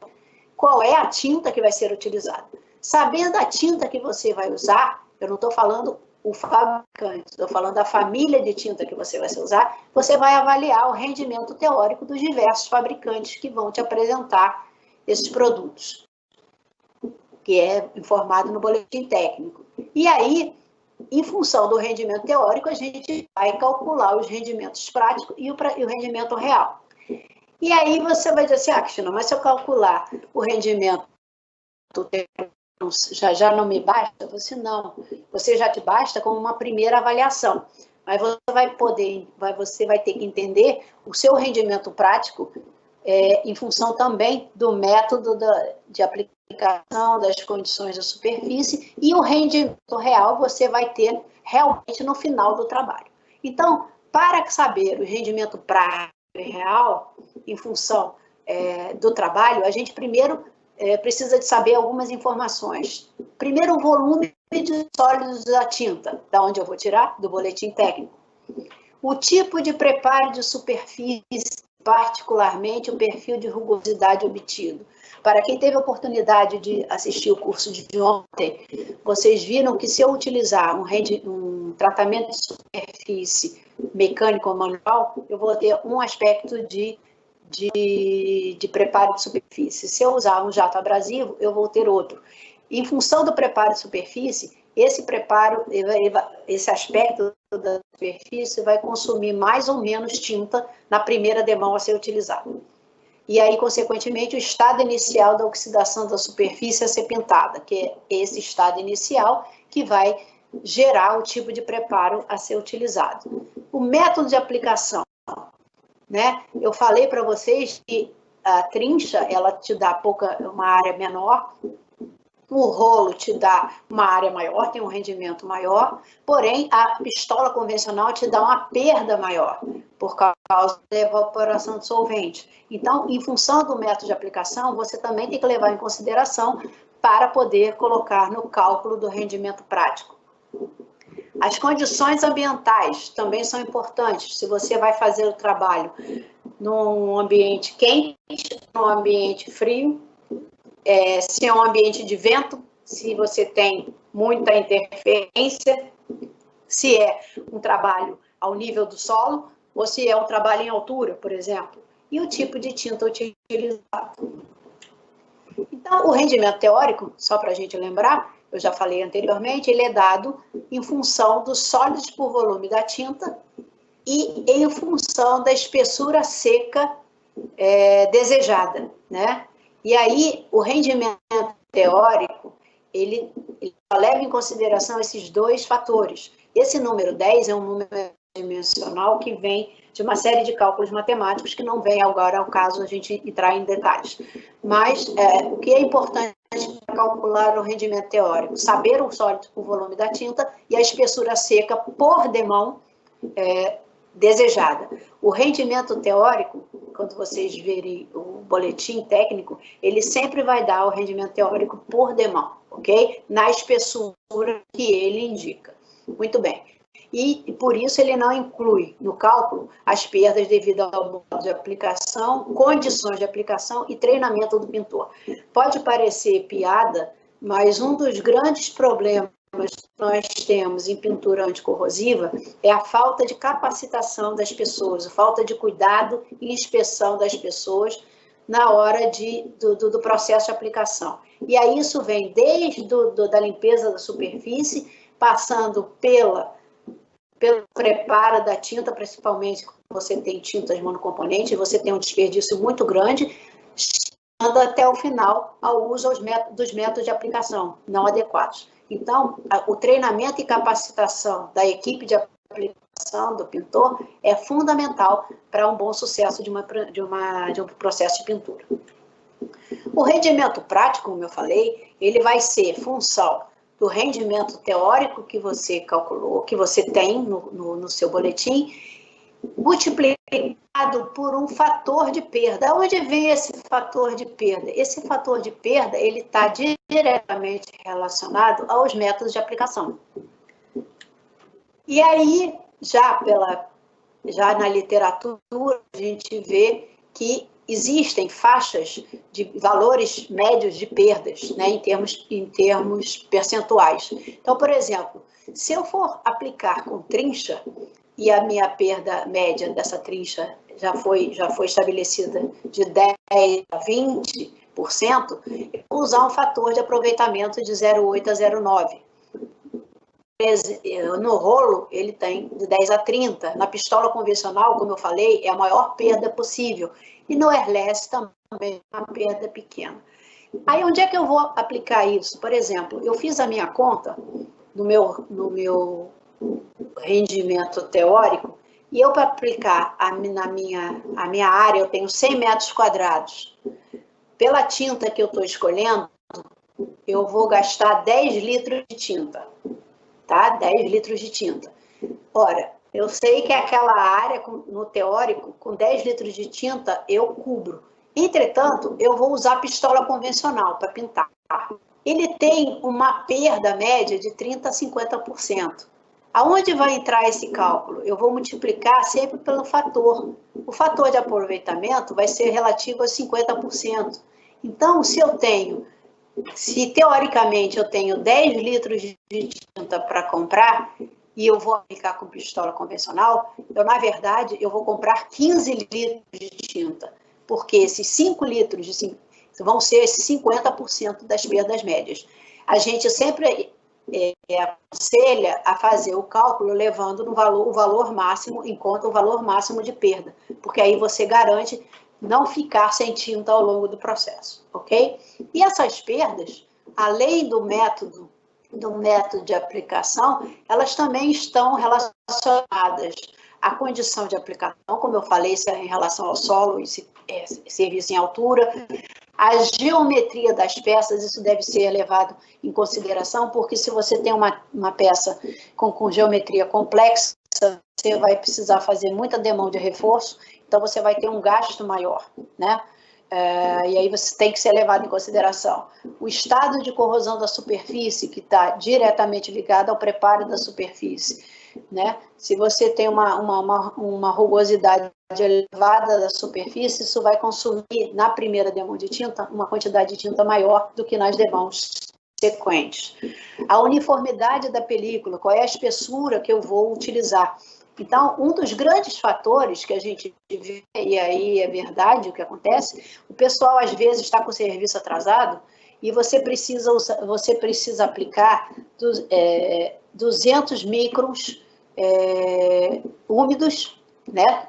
qual é a tinta que vai ser utilizada. Sabendo a tinta que você vai usar, eu não estou falando o fabricante, estou falando da família de tinta que você vai usar, você vai avaliar o rendimento teórico dos diversos fabricantes que vão te apresentar esses produtos, que é informado no boletim técnico. E aí, em função do rendimento teórico, a gente vai calcular os rendimentos práticos e o rendimento real. E aí você vai dizer assim, Cristina, mas se eu calcular o rendimento já não me basta? Você já te basta como uma primeira avaliação. Mas você vai ter que entender o seu rendimento prático em função também do método de aplicação, das condições da superfície, e o rendimento real você vai ter realmente no final do trabalho. Então, para saber o rendimento prático e real, em função do trabalho, a gente primeiro precisa de saber algumas informações. Primeiro, o volume de sólidos da tinta, da onde eu vou tirar? Do boletim técnico. O tipo de preparo de superfície, particularmente o perfil de rugosidade obtido. Para quem teve a oportunidade de assistir o curso de ontem, vocês viram que se eu utilizar um tratamento de superfície mecânico ou manual, eu vou ter um aspecto de preparo de superfície. Se eu usar um jato abrasivo, eu vou ter outro. Em função do preparo de superfície, esse aspecto da superfície vai consumir mais ou menos tinta na primeira demão a ser utilizada. E aí, consequentemente, o estado inicial da oxidação da superfície a ser pintada, que é esse estado inicial que vai gerar o tipo de preparo a ser utilizado. O método de aplicação, né? Eu falei para vocês que a trincha, ela te dá uma área menor, o rolo te dá uma área maior, tem um rendimento maior, porém a pistola convencional te dá uma perda maior, por causa da evaporação de solvente. Então, em função do método de aplicação, você também tem que levar em consideração para poder colocar no cálculo do rendimento prático. As condições ambientais também são importantes. Se você vai fazer o trabalho num ambiente quente, num ambiente frio, se é um ambiente de vento, se você tem muita interferência, se é um trabalho ao nível do solo, ou se é um trabalho em altura, por exemplo, e o tipo de tinta utilizado. Então, o rendimento teórico, só para a gente lembrar, eu já falei anteriormente, ele é dado em função dos sólidos por volume da tinta e em função da espessura seca desejada, né? E aí, o rendimento teórico, ele leva em consideração esses dois fatores. Esse número 10 é um número dimensional que vem de uma série de cálculos matemáticos que não vem agora ao caso a gente entrar em detalhes. Mas o que é importante para calcular o rendimento teórico? Saber o sólido por volume da tinta e a espessura seca por demão desejada. O rendimento teórico, quando vocês verem o boletim técnico, ele sempre vai dar o rendimento teórico por demão, ok? Na espessura que ele indica. Muito bem. E por isso ele não inclui no cálculo as perdas devido ao modo de aplicação, condições de aplicação e treinamento do pintor. Pode parecer piada, mas um dos grandes problemas que nós temos em pintura anticorrosiva é a falta de capacitação das pessoas, a falta de cuidado e inspeção das pessoas na hora do processo de aplicação. E aí isso vem desde da limpeza da superfície, passando pelo preparo da tinta, principalmente quando você tem tintas monocomponentes, você tem um desperdício muito grande, chegando até o final ao uso dos métodos de aplicação não adequados. Então, o treinamento e capacitação da equipe de aplicação do pintor é fundamental para um bom sucesso de um processo de pintura. O rendimento prático, como eu falei, ele vai ser função do rendimento teórico que você calculou, que você tem no seu boletim, multiplicado por um fator de perda. Onde vem esse fator de perda? Esse fator de perda, ele está diretamente relacionado aos métodos de aplicação. E aí, já na literatura, a gente vê que existem faixas de valores médios de perdas, né, em termos percentuais. Então, por exemplo, se eu for aplicar com trincha, e a minha perda média dessa trincha já foi estabelecida de 10% a 20%, eu vou usar um fator de aproveitamento de 0,8 a 0,9. No rolo, ele tem de 10 a 30. Na pistola convencional, como eu falei, é a maior perda possível. E no airless também é uma perda pequena. Aí, onde é que eu vou aplicar isso? Por exemplo, eu fiz a minha conta no meu rendimento teórico, e eu, para aplicar na minha área, eu tenho 100 metros quadrados. Pela tinta que eu estou escolhendo, eu vou gastar 10 litros de tinta, tá? 10 litros de tinta. Ora, eu sei que aquela área, no teórico, com 10 litros de tinta, eu cubro. Entretanto, eu vou usar pistola convencional para pintar. Ele tem uma perda média de 30% a 50%. Aonde vai entrar esse cálculo? Eu vou multiplicar sempre pelo fator. O fator de aproveitamento vai ser relativo a 50%. Então, se teoricamente eu tenho 10 litros de tinta para comprar e eu vou aplicar com pistola convencional, na verdade, eu vou comprar 15 litros de tinta, porque esses 5 litros vão ser esses 50% das perdas médias. A gente sempre aconselha a fazer o cálculo levando o valor máximo em conta, o valor máximo de perda, porque aí você garante não ficar sem tinta ao longo do processo, ok? E essas perdas, além do método de aplicação, elas também estão relacionadas à condição de aplicação, como eu falei, se é em relação ao solo e serviço em altura, a geometria das peças, isso deve ser levado em consideração, porque se você tem uma peça com geometria complexa, você vai precisar fazer muita demão de reforço, então você vai ter um gasto maior, né? E aí você tem que ser levado em consideração o estado de corrosão da superfície, que está diretamente ligado ao preparo da superfície, né? Se você tem uma rugosidade elevada da superfície, isso vai consumir na primeira demão de tinta uma quantidade de tinta maior do que nas demãos sequentes. A uniformidade da película, qual é a espessura que eu vou utilizar. Então, um dos grandes fatores que a gente vê, e aí é verdade o que acontece, o pessoal às vezes está com o serviço atrasado e você precisa aplicar 200 microns úmidos, né?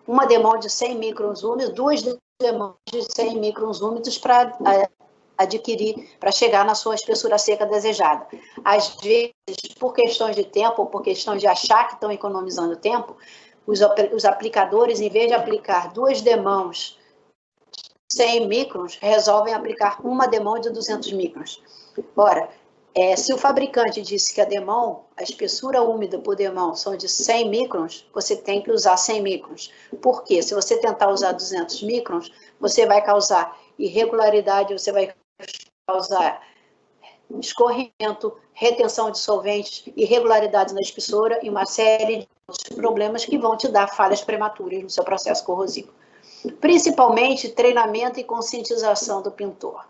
Uma demão de 100 microns úmidos, 2 demãos de 100 microns úmidos para para chegar na sua espessura seca desejada. Às vezes, por questões de tempo, ou por questões de achar que estão economizando tempo, os aplicadores, em vez de aplicar 2 demãos de 100 microns, resolvem aplicar uma demão de 200 microns. Ora, se o fabricante disse que a espessura úmida por demão são de 100 microns, você tem que usar 100 microns. Por quê? Se você tentar usar 200 microns, você vai causar irregularidade, você vai causar escorrimento, retenção de solventes, irregularidades na espessura e uma série de outros problemas que vão te dar falhas prematuras no seu processo corrosivo. Principalmente treinamento e conscientização do pintor.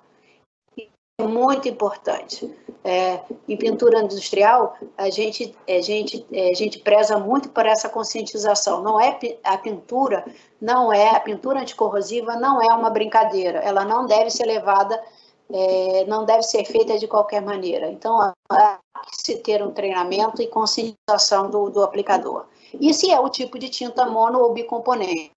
É muito importante. Em pintura industrial, a gente preza muito por essa conscientização. A pintura anticorrosiva não é uma brincadeira. Ela não deve ser levada, não deve ser feita de qualquer maneira. Então, há que se ter um treinamento e conscientização do aplicador. E se é o tipo de tinta mono ou bicomponente.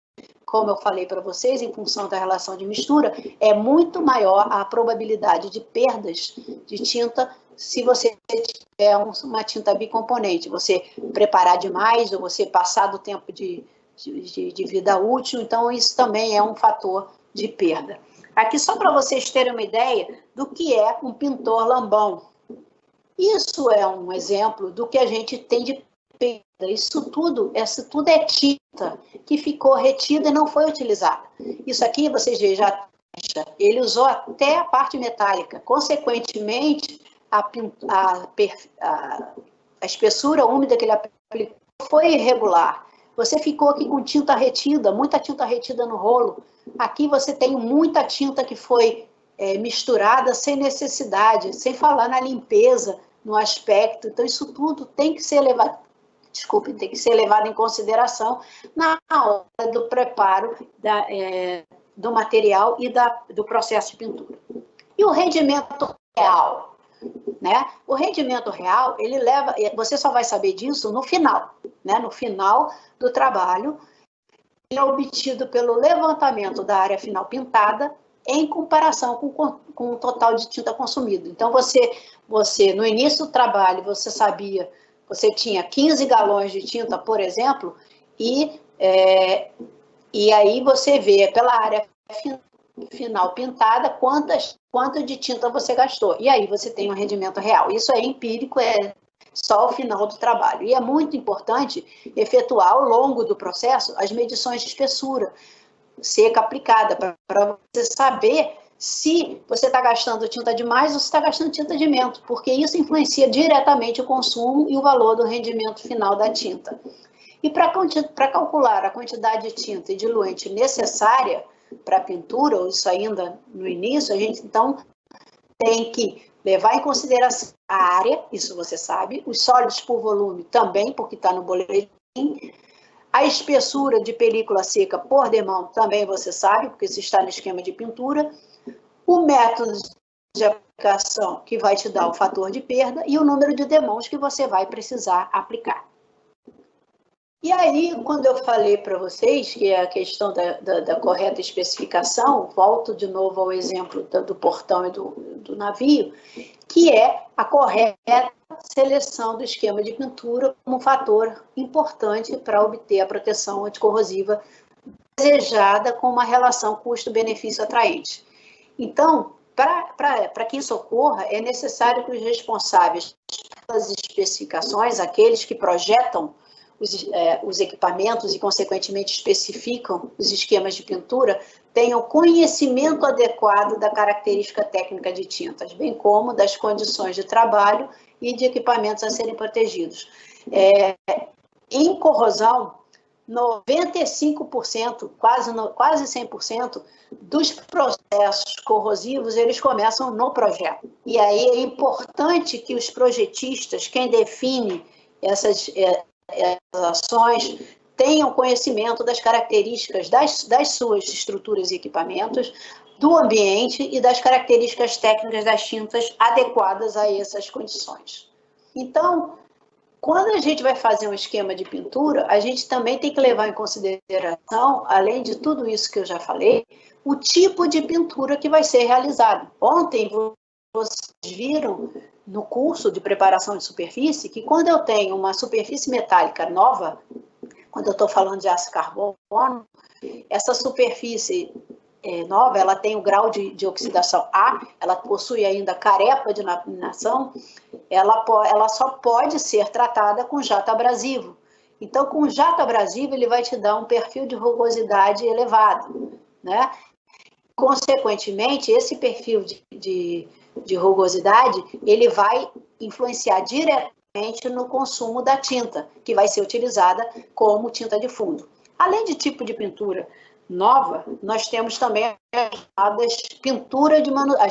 Como eu falei para vocês, em função da relação de mistura, é muito maior a probabilidade de perdas de tinta se você tiver uma tinta bicomponente. Você preparar demais ou você passar do tempo de vida útil, então isso também é um fator de perda. Aqui só para vocês terem uma ideia do que é um pintor lambão. Isso é um exemplo do que a gente tem de perda. Isso tudo é tinta que ficou retida e não foi utilizada. Isso aqui, vocês veem, ele usou até a parte metálica. Consequentemente, a espessura úmida que ele aplicou foi irregular. você ficou aqui com tinta retida, muita tinta retida no rolo. Aqui você tem muita tinta que foi misturada sem necessidade, sem falar na limpeza, no aspecto. Então, isso tudo tem que ser levado, tem que ser levado em consideração na hora do preparo do material e do processo de pintura. E o rendimento real? Né? O rendimento real, ele leva, você só vai saber disso no final, né? No final do trabalho, é obtido pelo levantamento da área final pintada em comparação com o total de tinta consumido. Então, você no início do trabalho, você tinha 15 galões de tinta, por exemplo, e aí você vê pela área final pintada quanto de tinta você gastou. E aí você tem um rendimento real. Isso é empírico, é só o final do trabalho. E é muito importante efetuar ao longo do processo as medições de espessura seca aplicada, para você saber se você está gastando tinta demais ou se está gastando tinta de mento, porque isso influencia diretamente o consumo e o valor do rendimento final da tinta. E para calcular a quantidade de tinta e diluente necessária para a pintura, ou isso ainda no início, a gente então tem que levar em consideração a área, isso você sabe, os sólidos por volume também, porque está no boletim, a espessura de película seca por demão também você sabe, porque isso está no esquema de pintura, o método de aplicação que vai te dar o fator de perda e o número de demãos que você vai precisar aplicar. E aí, quando eu falei para vocês que é a questão da correta especificação, volto de novo ao exemplo do portão e do navio, que é a correta seleção do esquema de pintura como um fator importante para obter a proteção anticorrosiva desejada com uma relação custo-benefício atraente. Então, para que isso ocorra, é necessário que os responsáveis pelas especificações, aqueles que projetam os equipamentos e, consequentemente, especificam os esquemas de pintura, tenham conhecimento adequado da característica técnica de tintas, bem como das condições de trabalho e de equipamentos a serem protegidos. Em corrosão, 95%, quase 100% dos processos corrosivos, eles começam no projeto. E aí é importante que os projetistas, quem define essas ações, tenham conhecimento das características das suas estruturas e equipamentos, do ambiente e das características técnicas das tintas adequadas a essas condições. Então, quando a gente vai fazer um esquema de pintura, a gente também tem que levar em consideração, além de tudo isso que eu já falei, o tipo de pintura que vai ser realizado. Ontem, vocês viram no curso de preparação de superfície que quando eu tenho uma superfície metálica nova, quando eu estou falando de aço carbono, essa superfície nova, ela tem o grau de oxidação A, ela possui ainda carepa de laminação, ela só pode ser tratada com jato abrasivo. Então, com o jato abrasivo, ele vai te dar um perfil de rugosidade elevado, né? Consequentemente, esse perfil de rugosidade, ele vai influenciar diretamente no consumo da tinta, que vai ser utilizada como tinta de fundo. Além de tipo de pintura nova, nós temos também as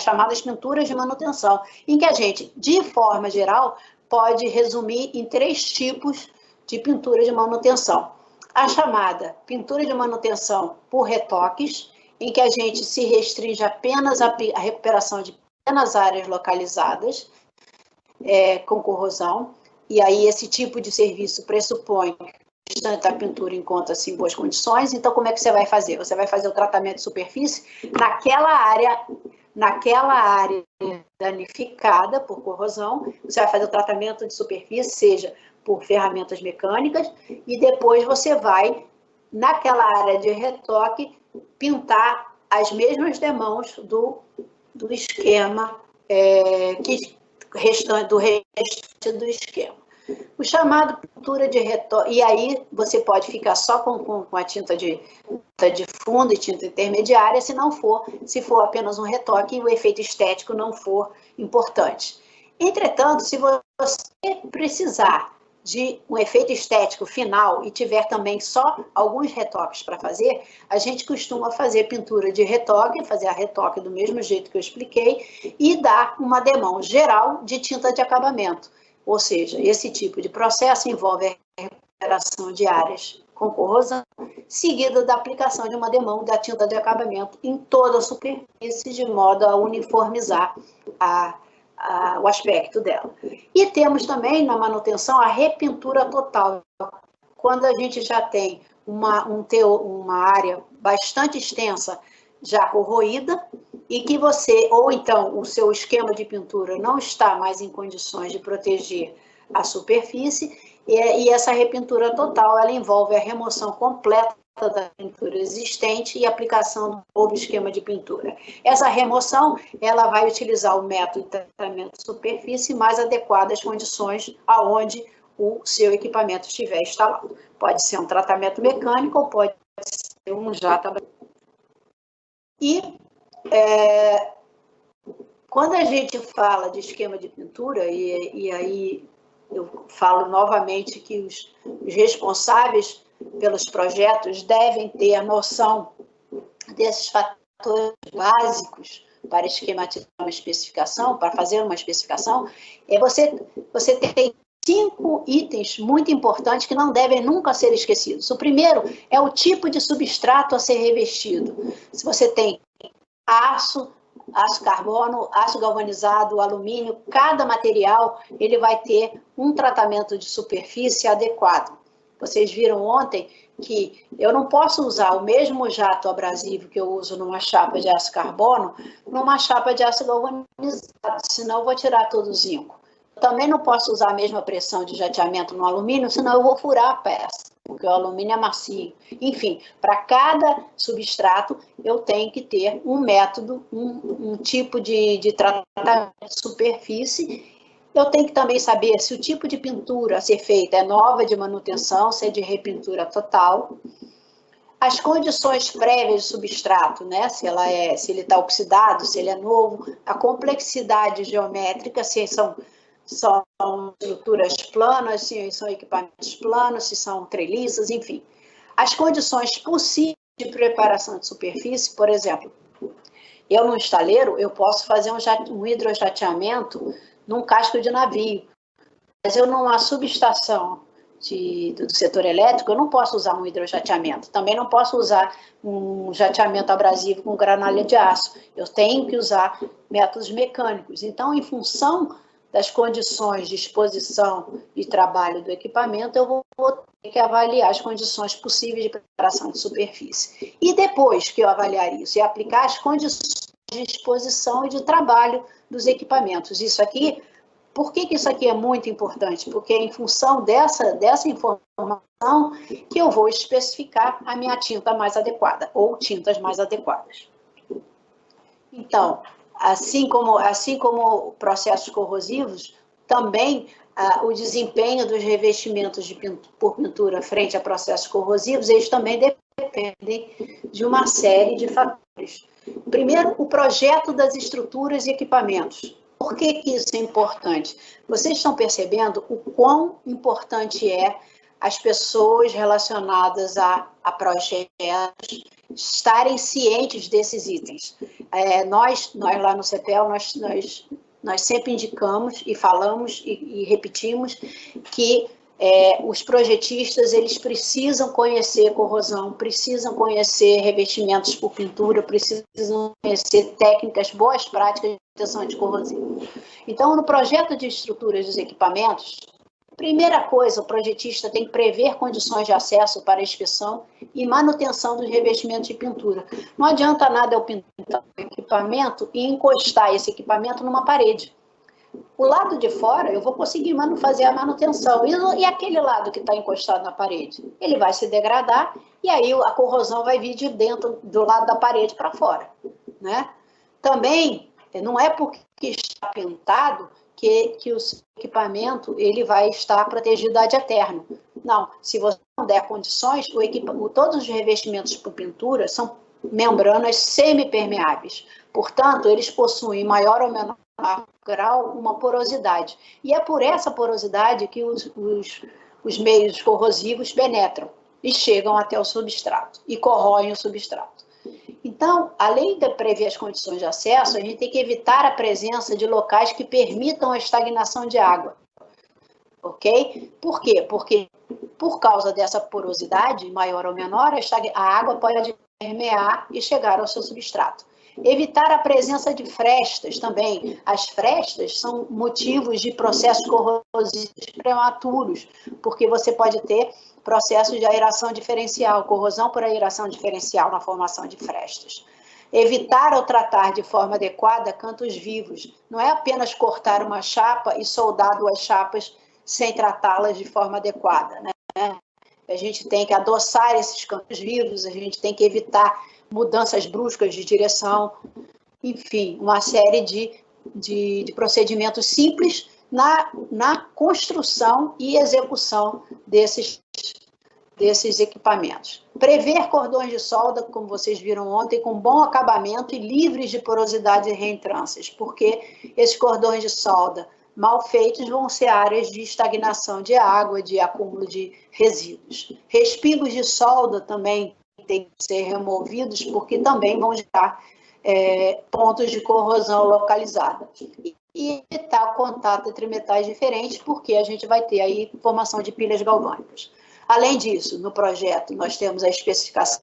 chamadas pinturas de manutenção, em que a gente, de forma geral, pode resumir em 3 tipos de pintura de manutenção. A chamada pintura de manutenção por retoques, em que a gente se restringe apenas à recuperação de apenas áreas localizadas com corrosão, e aí esse tipo de serviço pressupõe a pintura encontra-se em boas condições. Então, como é que você vai fazer? Você vai fazer o tratamento de superfície naquela área danificada por corrosão, você vai fazer o tratamento de superfície, seja por ferramentas mecânicas, e depois você vai, naquela área de retoque, pintar as mesmas demãos do esquema do restante do esquema. O chamado pintura de retoque, e aí você pode ficar só com a tinta de fundo e tinta intermediária, se for apenas um retoque e o efeito estético não for importante. Entretanto, se você precisar de um efeito estético final e tiver também só alguns retoques para fazer, a gente costuma fazer pintura de retoque, fazer a retoque do mesmo jeito que eu expliquei, e dar uma demão geral de tinta de acabamento. Ou seja, esse tipo de processo envolve a recuperação de áreas com corrosão, seguida da aplicação de uma demão da tinta de acabamento em toda a superfície, de modo a uniformizar o aspecto dela. E temos também na manutenção a repintura total, quando a gente já tem uma área bastante extensa já corroída e que você, ou então o seu esquema de pintura não está mais em condições de proteger a superfície, e essa repintura total, ela envolve a remoção completa da pintura existente e aplicação do novo esquema de pintura. Essa remoção, ela vai utilizar o método de tratamento de superfície mais adequado às condições aonde o seu equipamento estiver instalado. Pode ser um tratamento mecânico ou pode ser um jato. E quando a gente fala de esquema de pintura, e aí eu falo novamente que os responsáveis pelos projetos devem ter a noção desses fatores básicos para esquematizar uma especificação, para fazer uma especificação, você tem 5 itens muito importantes que não devem nunca ser esquecidos. O primeiro é o tipo de substrato a ser revestido. Se você tem aço carbono, aço galvanizado, alumínio, cada material ele vai ter um tratamento de superfície adequado. Vocês viram ontem que eu não posso usar o mesmo jato abrasivo que eu uso numa chapa de aço carbono, numa chapa de aço galvanizado, senão eu vou tirar todo o zinco. Eu também não posso usar a mesma pressão de jateamento no alumínio, senão eu vou furar a peça, porque o alumínio é macio. Enfim, para cada substrato, eu tenho que ter um método, um tipo de tratamento de superfície. Eu tenho que também saber se o tipo de pintura a ser feita é nova de manutenção, se é de repintura total. As condições prévias de substrato, né? Se ele está oxidado, se ele é novo, a complexidade geométrica, se são estruturas planas, se são equipamentos planos, se são treliças, enfim. As condições possíveis de preparação de superfície, por exemplo, eu no estaleiro, eu posso fazer um hidrojateamento num casco de navio, mas eu numa subestação do setor elétrico, eu não posso usar um hidrojateamento, também não posso usar um jateamento abrasivo com granalha de aço, eu tenho que usar métodos mecânicos. Então, em função das condições de exposição e trabalho do equipamento, eu vou ter que avaliar as condições possíveis de preparação de superfície. E depois que eu avaliar isso, e aplicar as condições de exposição e de trabalho dos equipamentos. Isso aqui, por que isso aqui é muito importante? Porque é em função dessa informação que eu vou especificar a minha tinta mais adequada, ou tintas mais adequadas. Então, assim como processos corrosivos, também o desempenho dos revestimentos por pintura frente a processos corrosivos, eles também dependem de uma série de fatores. Primeiro, o projeto das estruturas e equipamentos. Por que isso é importante? Vocês estão percebendo o quão importante é as pessoas relacionadas a projetos estarem cientes desses itens. Nós lá no CEPEL, nós sempre indicamos e falamos e repetimos que os projetistas, eles precisam conhecer corrosão, precisam conhecer revestimentos por pintura, precisam conhecer técnicas, boas práticas de proteção anticorrosiva. Então, no projeto de estruturas dos equipamentos, primeira coisa, o projetista tem que prever condições de acesso para inspeção e manutenção dos revestimentos de pintura. Não adianta nada eu pintar um equipamento e encostar esse equipamento numa parede. O lado de fora, eu vou conseguir fazer a manutenção. E aquele lado que está encostado na parede? Ele vai se degradar e aí a corrosão vai vir de dentro, do lado da parede para fora, né? Também, não é porque está pintado que o equipamento ele vai estar protegido ad eterno. Não, se você não der condições, todos os revestimentos por pintura são membranas semipermeáveis. Portanto, eles possuem maior ou menor grau uma porosidade. E é por essa porosidade que os meios corrosivos penetram e chegam até o substrato e corroem o substrato. Então, além de prever as condições de acesso, a gente tem que evitar a presença de locais que permitam a estagnação de água. Ok? Por quê? Porque, por causa dessa porosidade, maior ou menor, a água pode permear e chegar ao seu substrato. Evitar a presença de frestas também. As frestas são motivos de processos corrosivos prematuros, porque você pode ter processos de aeração diferencial, corrosão por aeração diferencial na formação de frestas. Evitar ou tratar de forma adequada cantos vivos. Não é apenas cortar uma chapa e soldar duas chapas sem tratá-las de forma adequada, né? A gente tem que adoçar esses cantos vivos, a gente tem que evitar mudanças bruscas de direção, enfim, uma série de procedimentos simples na construção e execução desses equipamentos. Prever cordões de solda, como vocês viram ontem, com bom acabamento e livres de porosidade e reentrâncias, porque esses cordões de solda mal feitos vão ser áreas de estagnação de água, de acúmulo de resíduos. Respingos de solda também têm que ser removidos, porque também vão gerar pontos de corrosão localizada. E evitar o contato entre metais diferentes, porque a gente vai ter aí formação de pilhas galvânicas. Além disso, no projeto, nós temos a especificação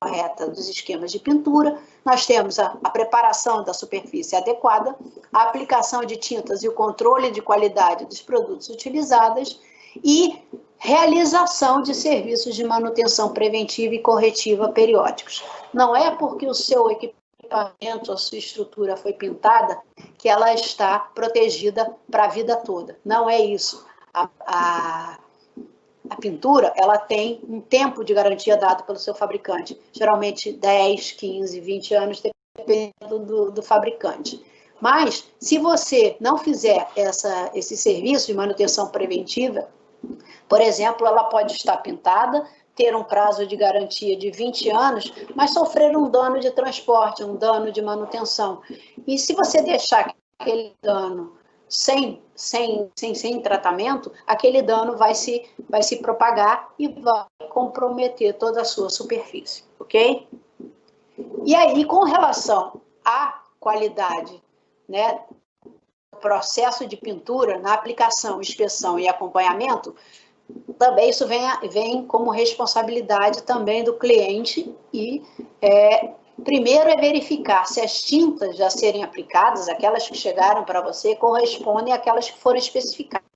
correta dos esquemas de pintura, nós temos a preparação da superfície adequada, a aplicação de tintas e o controle de qualidade dos produtos utilizados e realização de serviços de manutenção preventiva e corretiva periódicos. Não é porque o seu equipamento, a sua estrutura foi pintada que ela está protegida para a vida toda. Não é isso. A pintura, ela tem um tempo de garantia dado pelo seu fabricante, geralmente 10, 15, 20 anos, dependendo do fabricante. Mas, se você não fizer esse serviço de manutenção preventiva, por exemplo, ela pode estar pintada, ter um prazo de garantia de 20 anos, mas sofrer um dano de transporte, um dano de manutenção. E se você deixar aquele dano sem tratamento, aquele dano vai se propagar e vai comprometer toda a sua superfície, ok? E aí, com relação à qualidade, né, do processo de pintura, na aplicação, inspeção e acompanhamento, também isso vem como responsabilidade também do cliente e primeiro é verificar se as tintas a serem aplicadas, aquelas que chegaram para você, correspondem àquelas que foram especificadas.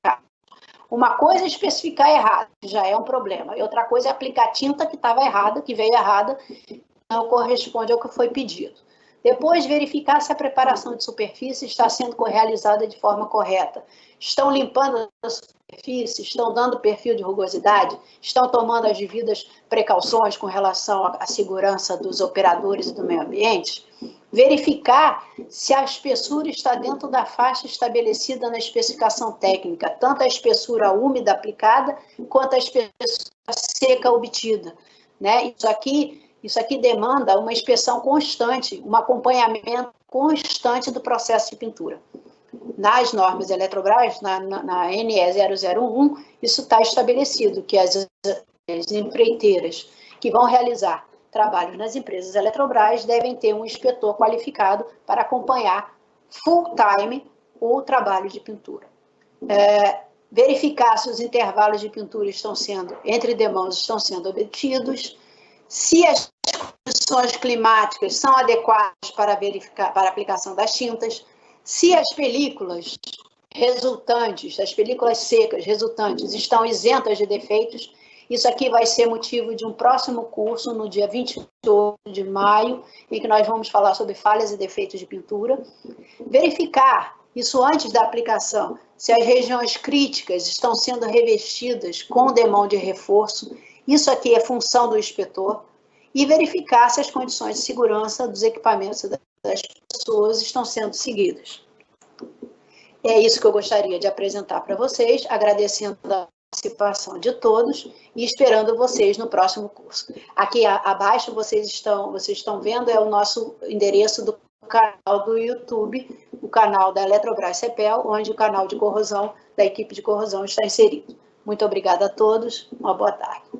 Uma coisa é especificar errado, já é um problema. E outra coisa é aplicar tinta que estava errada, que veio errada, não corresponde ao que foi pedido. Depois, verificar se a preparação de superfície está sendo realizada de forma correta. Estão limpando a superfície, estão dando perfil de rugosidade, estão tomando as devidas precauções com relação à segurança dos operadores e do meio ambiente. Verificar se a espessura está dentro da faixa estabelecida na especificação técnica, tanto a espessura úmida aplicada, quanto a espessura seca obtida, né? Isso aqui demanda uma inspeção constante, um acompanhamento constante do processo de pintura. Nas normas Eletrobras, na NE 0001, isso está estabelecido, que as empreiteiras que vão realizar trabalhos nas empresas Eletrobras devem ter um inspetor qualificado para acompanhar full time o trabalho de pintura. Verificar se os intervalos de pintura entre demãos estão sendo obtidos, se as condições climáticas são adequadas para a aplicação das tintas, se as películas resultantes, as películas secas resultantes estão isentas de defeitos. Isso aqui vai ser motivo de um próximo curso no dia 28 de maio, em que nós vamos falar sobre falhas e defeitos de pintura. Verificar, isso antes da aplicação, se as regiões críticas estão sendo revestidas com demão de reforço. Isso aqui é função do inspetor. E verificar se as condições de segurança dos equipamentos das pessoas estão sendo seguidas. É isso que eu gostaria de apresentar para vocês, agradecendo a participação de todos e esperando vocês no próximo curso. Aqui abaixo vocês estão vendo, é o nosso endereço do canal do YouTube o canal da Eletrobras CEPEL, onde o canal de corrosão da equipe de corrosão está inserido. Muito obrigada a todos, uma boa tarde.